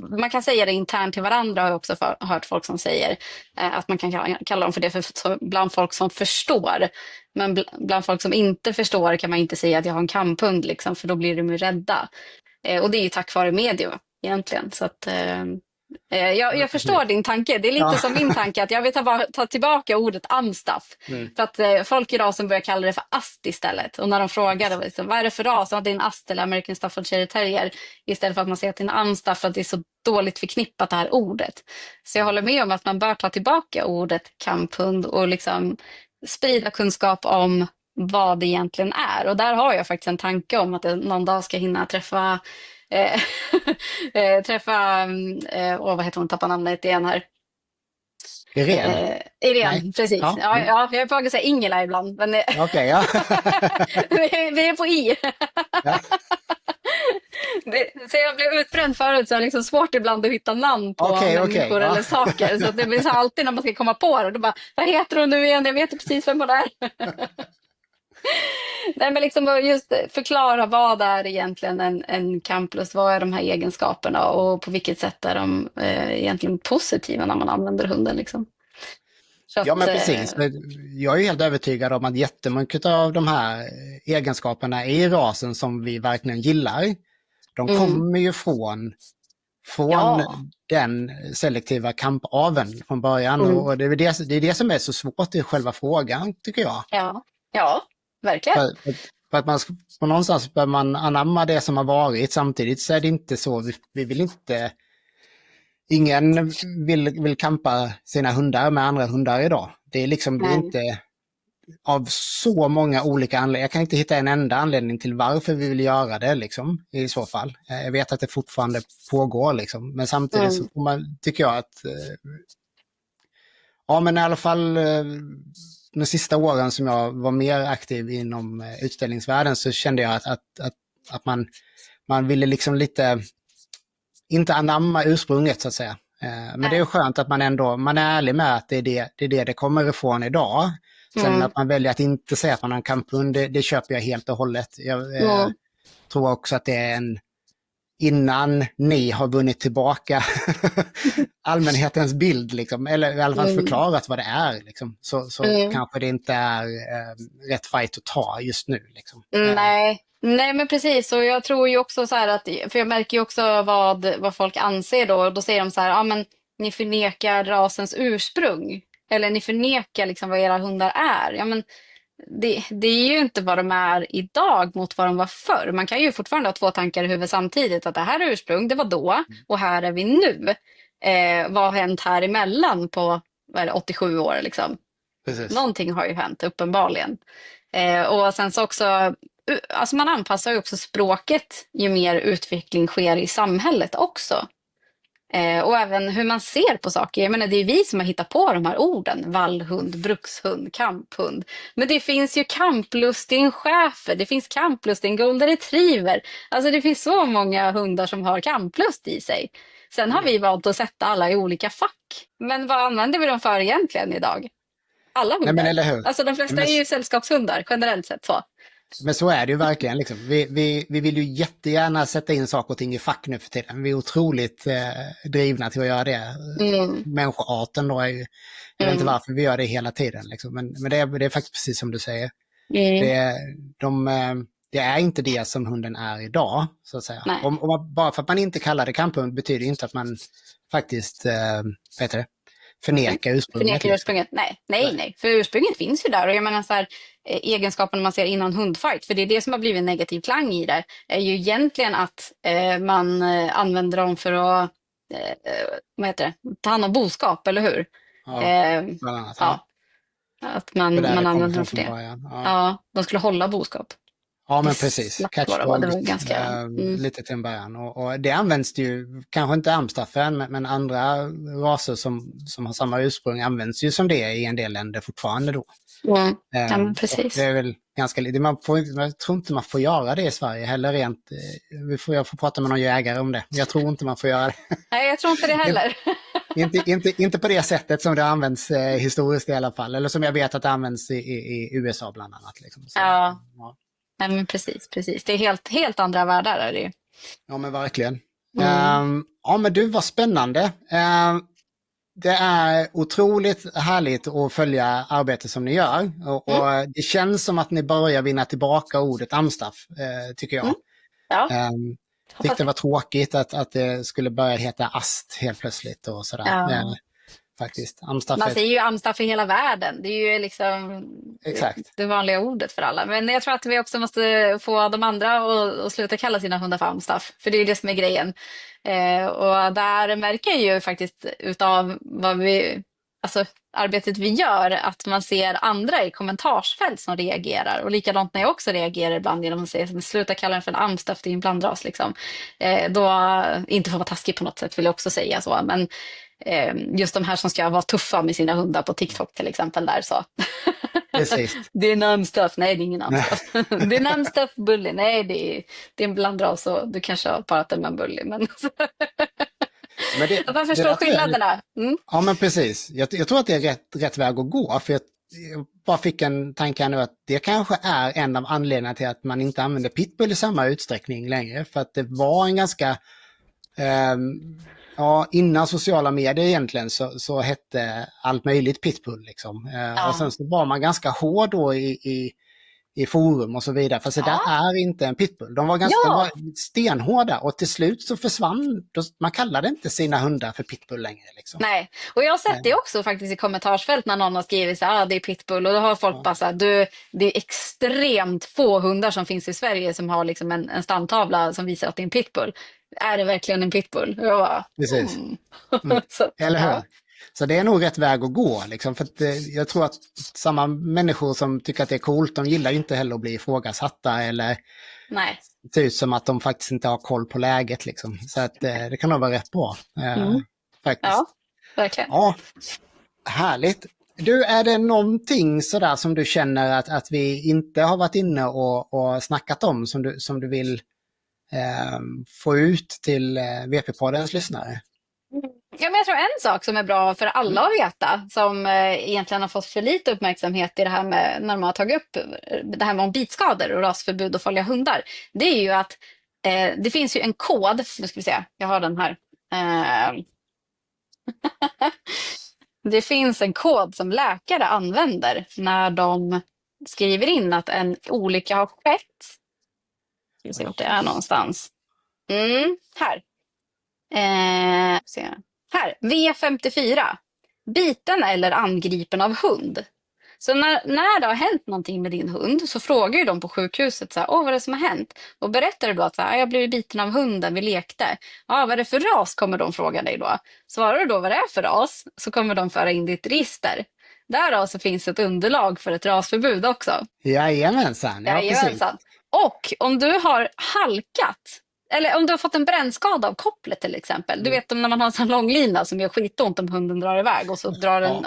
man kan säga det internt till varandra, har jag också hört folk som säger att man kan kalla dem för det bland folk som förstår. Men bland folk som inte förstår kan man inte säga att jag har en kamphund liksom, för då blir de ju rädda. Och det är ju tack vare media egentligen. Så att, jag förstår din tanke. Det är lite som min tanke att jag vill ta tillbaka ordet amstaff. För att folk idag som börjar kalla det för ast istället. Och när de frågar liksom, vad är det för ras? Det är en ast eller American Staffordshire Terrier. Istället för att man säger att det är en amstaff för att det är så dåligt förknippat det här ordet. Så jag håller med om att man bör ta tillbaka ordet kamphund och liksom sprida kunskap om vad det egentligen är. Och där har jag faktiskt en tanke om att jag någon dag ska hinna träffa vad heter hon, tappar namnet igen här. Irene? Irene, precis. Ja, jag är på väg att säga Ingela ibland. Men vi är på I. Så jag blev utbränd förut så jag har liksom svårt ibland att hitta namn på människor eller saker. Så det blir så alltid när man ska komma på det. Då bara, vad heter hon nu igen? Jag vet precis vem hon är. Nej, men liksom just förklara vad är egentligen en kamplust, vad är de här egenskaperna och på vilket sätt är de egentligen positiva när man använder hunden liksom. Ja men precis, jag är helt övertygad om att jättemycket av de här egenskaperna i rasen som vi verkligen gillar, de kommer ju från den selektiva kampaveln från början och det är det som är så svårt i själva frågan tycker jag. Ja, verkligen. För att man på någonstans bör man anamma det som har varit, samtidigt så är det inte så, vi vill inte, ingen vill kampa sina hundar med andra hundar idag. Det är liksom det är inte av så många olika anledningar. Jag kan inte hitta en enda anledning till varför vi vill göra det liksom, i så fall. Jag vet att det fortfarande pågår liksom, men samtidigt så får man, tycker jag att men i alla fall de sista åren som jag var mer aktiv inom utställningsvärlden så kände jag att man man ville liksom lite, inte anamma ursprunget så att säga. Men det är skönt att man är ärlig med att det är det kommer ifrån idag. Sen att man väljer att inte säga att man har en kamphund, det köper jag helt och hållet. Jag tror också att det är innan ni har vunnit tillbaka allmänhetens bild, liksom, eller i alla fall förklarat vad det är, liksom, så kanske det inte är rätt fight att ta just nu. Liksom. Nej, men precis. Och jag tror ju också så här att, för jag märker ju också vad folk anser då. Och då säger de så här, ja men ni förnekar rasens ursprung. Eller ni förnekar liksom vad era hundar är. Ja men det är ju inte vad de är idag mot vad de var förr. Man kan ju fortfarande ha två tankar i huvudet samtidigt. Att det här är ursprung, det var då. Och här är vi nu. Vad har hänt här emellan på 87 år liksom? Precis. Någonting har ju hänt uppenbarligen. Och sen så också, alltså man anpassar ju också språket ju mer utveckling sker i samhället också. Och även hur man ser på saker. Jag menar, det är vi som har hittat på de här orden. Vallhund, brukshund, kamphund. Men det finns ju kamplust i en schäfer. Det finns kamplust i en golden retriever. Alltså det finns så många hundar som har kamplust i sig. Sen har vi valt att sätta alla i olika fack. Men vad använder vi dem för egentligen idag? Alla hundar. Nej, men eller hur? Alltså de flesta är ju sällskapshundar generellt sett så. Men så är det ju verkligen. Liksom. Vi vill ju jättegärna sätta in saker och ting i fack nu för tiden. Vi är otroligt drivna till att göra det. Människoarten då är ju, jag vet inte varför vi gör det hela tiden. Liksom. Men det är faktiskt precis som du säger. Det är inte det som hunden är idag, så att säga. Bara för att man inte kallar det kamphund betyder inte att man faktiskt förnekar ursprunget. Förnekar ursprunget. Nej. För ursprunget finns ju där. Och jag menar så här, egenskapen man ser innan hundfight, för det är det som har blivit en negativ klang i det, är ju egentligen att man använder dem för att ta hand om boskap, eller hur? Bland annat, att man använder dem för det. Ja, de skulle hålla boskap. Ja, men precis. Catch Lite till en början. Och det används ju, kanske inte amstaffen, men andra raser som har samma ursprung används ju som det i en del länder fortfarande då. Ja, men precis. Det är väl ganska lite. Jag tror inte man får göra det i Sverige heller rent. Jag får prata med någon jägare om det. Jag tror inte man får göra det. Nej, jag tror inte det heller. inte på det sättet som det används historiskt i alla fall. Eller som jag vet att det används i USA bland annat. Liksom. Så, ja. Nej, men precis. Det är helt andra världar är det ju. Ja, men verkligen. Ja, men du, var spännande. Det är otroligt härligt att följa arbetet som ni gör. Och det känns som att ni börjar vinna tillbaka ordet amstaff, tycker jag. Ja. Tyckte det var tråkigt att det skulle börja heta ast helt plötsligt och sådär. Ja. Faktiskt. Amstaff man säger ju amstaff i hela världen. Det är ju liksom det vanliga ordet för alla. Men jag tror att vi också måste få de andra att sluta kalla sina hundar för amstaff. För det är ju det som är grejen. Och där märker jag ju faktiskt utav arbetet vi gör, att man ser andra i kommentarsfält som reagerar. Och likadant när jag också reagerar ibland genom att säga sluta kalla den för en amstaff, det är en blandras liksom. Då, inte för att vara taskig på något sätt vill jag också säga så, men just de här som ska vara tuffa med sina hundar på TikTok till exempel där så. Det är en amstaff, nej det är ingen amstaff. Det är en amstaff bully, nej det är en blandras och du kanske har parat med en bully. Men jag förstår skillnaderna. Ja, men precis. Jag tror att det är rätt väg att gå, för jag bara fick en tanke här nu att det kanske är en av anledningarna till att man inte använder pitbull i samma utsträckning längre, för att det var en ganska innan sociala medier egentligen så hette allt möjligt pitbull liksom. Och sen så var man ganska hård då i forum och så vidare. Fast det där är inte en pitbull. De var stenhårda och till slut så försvann. Man kallade inte sina hundar för pitbull längre. Liksom. Nej, och jag har sett det också faktiskt i kommentarsfält när någon har skrivit att det är pitbull. Och då har folk bara sagt det är extremt få hundar som finns i Sverige som har liksom en stamtavla som visar att det är en pitbull. Är det verkligen en pitbull? Jag bara, precis. Så, eller hur? Ja. Så det är nog rätt väg att gå. Liksom, för att, jag tror att samma människor som tycker att det är coolt, de gillar ju inte heller att bli ifrågasatta eller se ut som att de faktiskt inte har koll på läget. Liksom. Så att, det kan nog vara rätt bra. Faktiskt. Ja, verkligen. Ja, härligt. Du, är det någonting sådär som du känner att vi inte har varit inne och snackat om som du vill få ut till VP-poddens lyssnare? Ja, men jag tror en sak som är bra för alla att veta, som egentligen har fått för lite uppmärksamhet i det här med när man har tagit upp det här med bitskador och rasförbud och farliga hundar, det är ju att det finns ju en kod, nu ska vi se, jag har den här. Det finns en kod som läkare använder när de skriver in att en olycka har skett. Ska vi se vart det är någonstans. Här. Se. Här, V54. Biten eller angripen av hund. Så när det har hänt någonting med din hund så frågar ju de på sjukhuset så här, vad är det som har hänt? Och berättar du då att så här, jag har blivit biten av hunden, vi lekte. Vad är det för ras, kommer de fråga dig då. Svarar du då vad det är för ras så kommer de föra in ditt register. Där då så finns ett underlag för ett rasförbud också. Jajamensan. Ja, Jajamensan. Och om du har halkat, eller om du har fått en brännskada av kopplet till exempel. Du vet när man har en sån lång lina som gör skitont om hunden drar iväg och så drar den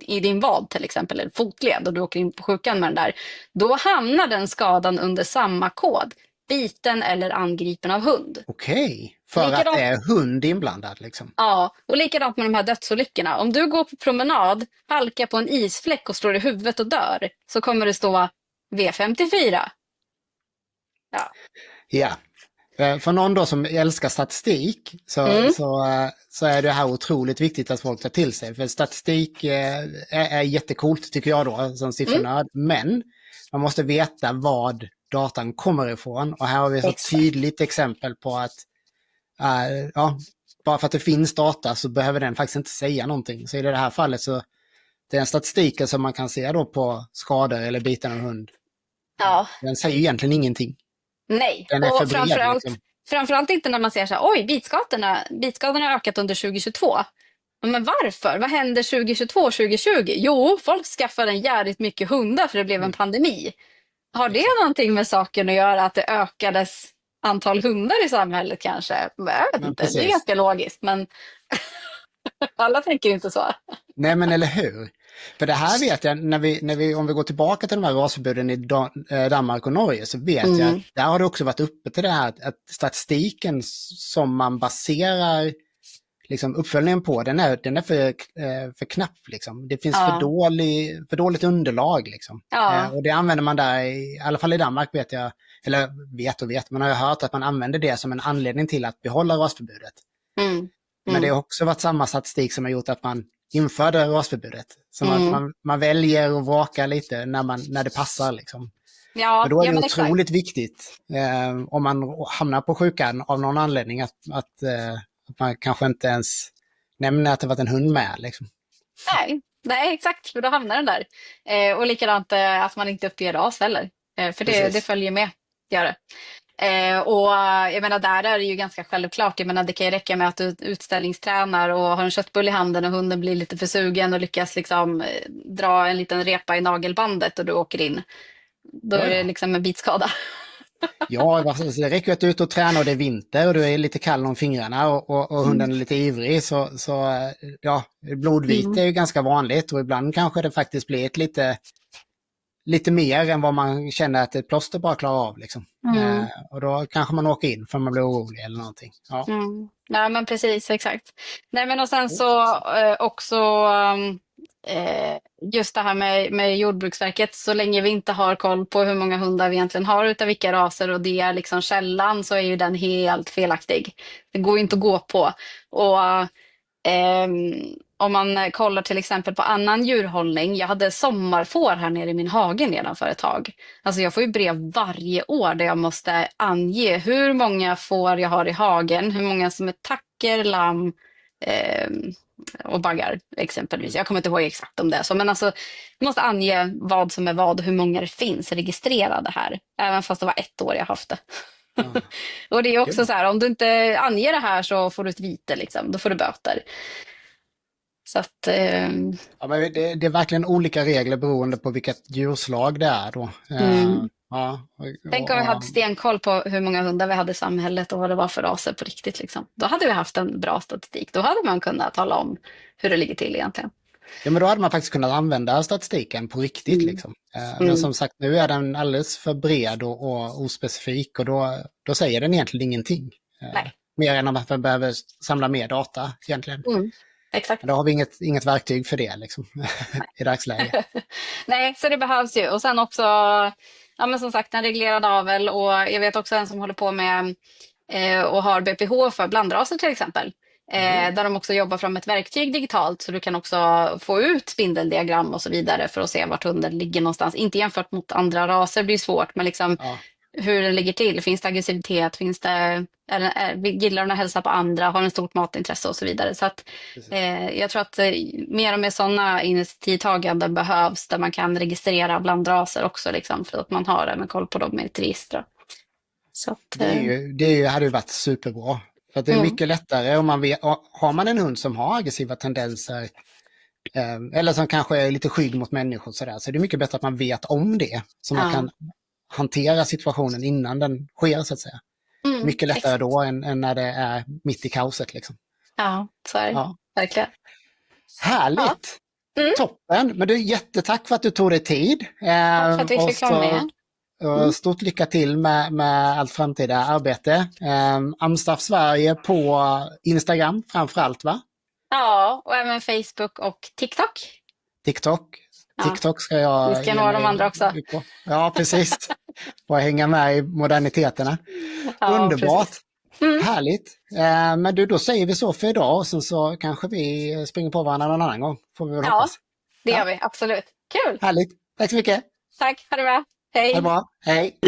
i din vad till exempel, eller fotled, och du åker in på sjukan med den där. Då hamnar den skadan under samma kod. Biten eller angripen av hund. Okej, för likadant, att det är hund inblandad liksom. Ja, och likadant med de här dödsolyckorna. Om du går på promenad, halkar på en isfläck och slår i huvudet och dör, så kommer det stå V54. Ja. För någon då som älskar statistik så är det här otroligt viktigt att folk tar till sig. För statistik är jättekult tycker jag då som siffrorna. Men man måste veta vad datan kommer ifrån. Och här har vi ett tydligt exempel på att bara för att det finns data så behöver den faktiskt inte säga någonting. Så i det här fallet så den statistiken som man kan se då på skador eller bitar av hund. Ja. Den säger egentligen ingenting. Nej, och framförallt inte när man säger så här, oj, bitskadorna har ökat under 2022. Men varför? Vad händer 2022 och 2020? Jo, folk skaffade en jävligt mycket hundar för det blev en pandemi. Har det någonting med saken att göra att det ökades antal hundar i samhället kanske? Jag vet inte, det är ganska logiskt, men alla tänker inte så. Nej, men eller hur? För det här vet jag, om vi går tillbaka till de här rasförbuden i Danmark och Norge, så vet jag att där har det också varit uppe till det här att statistiken som man baserar liksom uppföljningen på, den är för knapp liksom. Det finns för dåligt underlag liksom. Och det använder man där, i alla fall i Danmark vet jag, eller vet, man har ju hört att man använder det som en anledning till att behålla rasförbudet. Men det har också varit samma statistik som har gjort att man införde rasförbudet. Som att man väljer och vrakar lite när det passar liksom. Ja, och då är det otroligt viktigt om man hamnar på sjukan av någon anledning att man kanske inte ens nämner att det varit en hund med liksom. Nej, exakt, för då hamnar den där. Och likadant att man inte uppger ras heller. För det följer med, gör det. Och jag menar, där är det ju ganska självklart. Jag menar, det kan ju räcka med att du utställningstränar och har en köttbull i handen och hunden blir lite för sugen och lyckas liksom dra en liten repa i nagelbandet och du åker in. Då är det liksom en bitskada. Ja, det räcker att du är ute och tränar och det är vinter och du är lite kall om fingrarna och hunden är lite ivrig. Så blodvite är ju ganska vanligt och ibland kanske det faktiskt blir ett lite mer än vad man känner att ett plåster bara klarar av. Liksom. Och då kanske man åker in för man blir orolig eller någonting. Ja, ja men precis, exakt. Nej, men och sen så också just det här med Jordbruksverket, så länge vi inte har koll på hur många hundar vi egentligen har utav vilka raser och det är liksom källan, så är ju den helt felaktig. Det går ju inte att gå på. Och om man kollar till exempel på annan djurhållning. Jag hade sommarfår här nere i min hage redan för ett tag. Alltså jag får ju brev varje år där jag måste ange hur många får jag har i hagen. Hur många som är tacker, lamm och baggar exempelvis. Jag kommer inte ihåg exakt om det är så. Men alltså jag måste ange vad som är vad, hur många det finns registrerade här. Även fast det var 1 år jag haft det. Och det är också så här, om du inte anger det här så får du ett vite liksom. Då får du böter. Så att, ja, men det är verkligen olika regler beroende på vilket djurslag det är då. Tänk om vi hade stenkoll på hur många hundar vi hade i samhället och vad det var för raser på riktigt. Liksom. Då hade vi haft en bra statistik. Då hade man kunnat tala om hur det ligger till egentligen. Ja, men då hade man faktiskt kunnat använda statistiken på riktigt. Liksom. Men som sagt, nu är den alldeles för bred och ospecifik och då säger den egentligen ingenting. Nej. Mer än att man behöver samla mer data egentligen. Exakt. Men då har vi inget verktyg för det liksom, i dagsläget. Nej, så det behövs ju. Och sen också, ja men som sagt, en reglerad avel, och jag vet också en som håller på med och har BPH för blandraser till exempel. Där de också jobbar fram ett verktyg digitalt, så du kan också få ut spindeldiagram och så vidare för att se vart hunden ligger någonstans. Inte jämfört mot andra raser blir svårt, men liksom hur den ligger till. Finns det aggressivitet? Gillar den att hälsa på andra? Har den stort matintresse och så vidare? Så att, jag tror att mer och mer sådana initiativtaganden behövs, där man kan registrera blandraser också, liksom, för att man har även koll på dem i ett register. Så att, det hade ju varit superbra. För att det är mycket lättare om man vet, har man en hund som har aggressiva tendenser eller som kanske är lite skygg mot människor så är det mycket bättre att man vet om det, så man kan hantera situationen innan den sker så att säga. Mycket lättare då än när det är mitt i kaoset liksom. Ja, så är det. Verkligen. Härligt! Toppen! Men du, jättetack för att du tog dig tid. Tack för att vi fick vara med. Stort lycka till med allt framtida arbete. Amstaff Sverige på Instagram framförallt, va? Ja, och även Facebook och TikTok. TikTok ska jag... Vi ska nå de andra också. Ja, precis. Och hänga med i moderniteterna. Underbart. Härligt. Men du, då säger vi så för idag, och sen så kanske vi springer på varandra någon annan gång. Får vi väl hoppas. Det gör vi. Absolut. Kul! Härligt. Tack så mycket. Tack. Ha det bra. Hej. Ha det bra. Hej.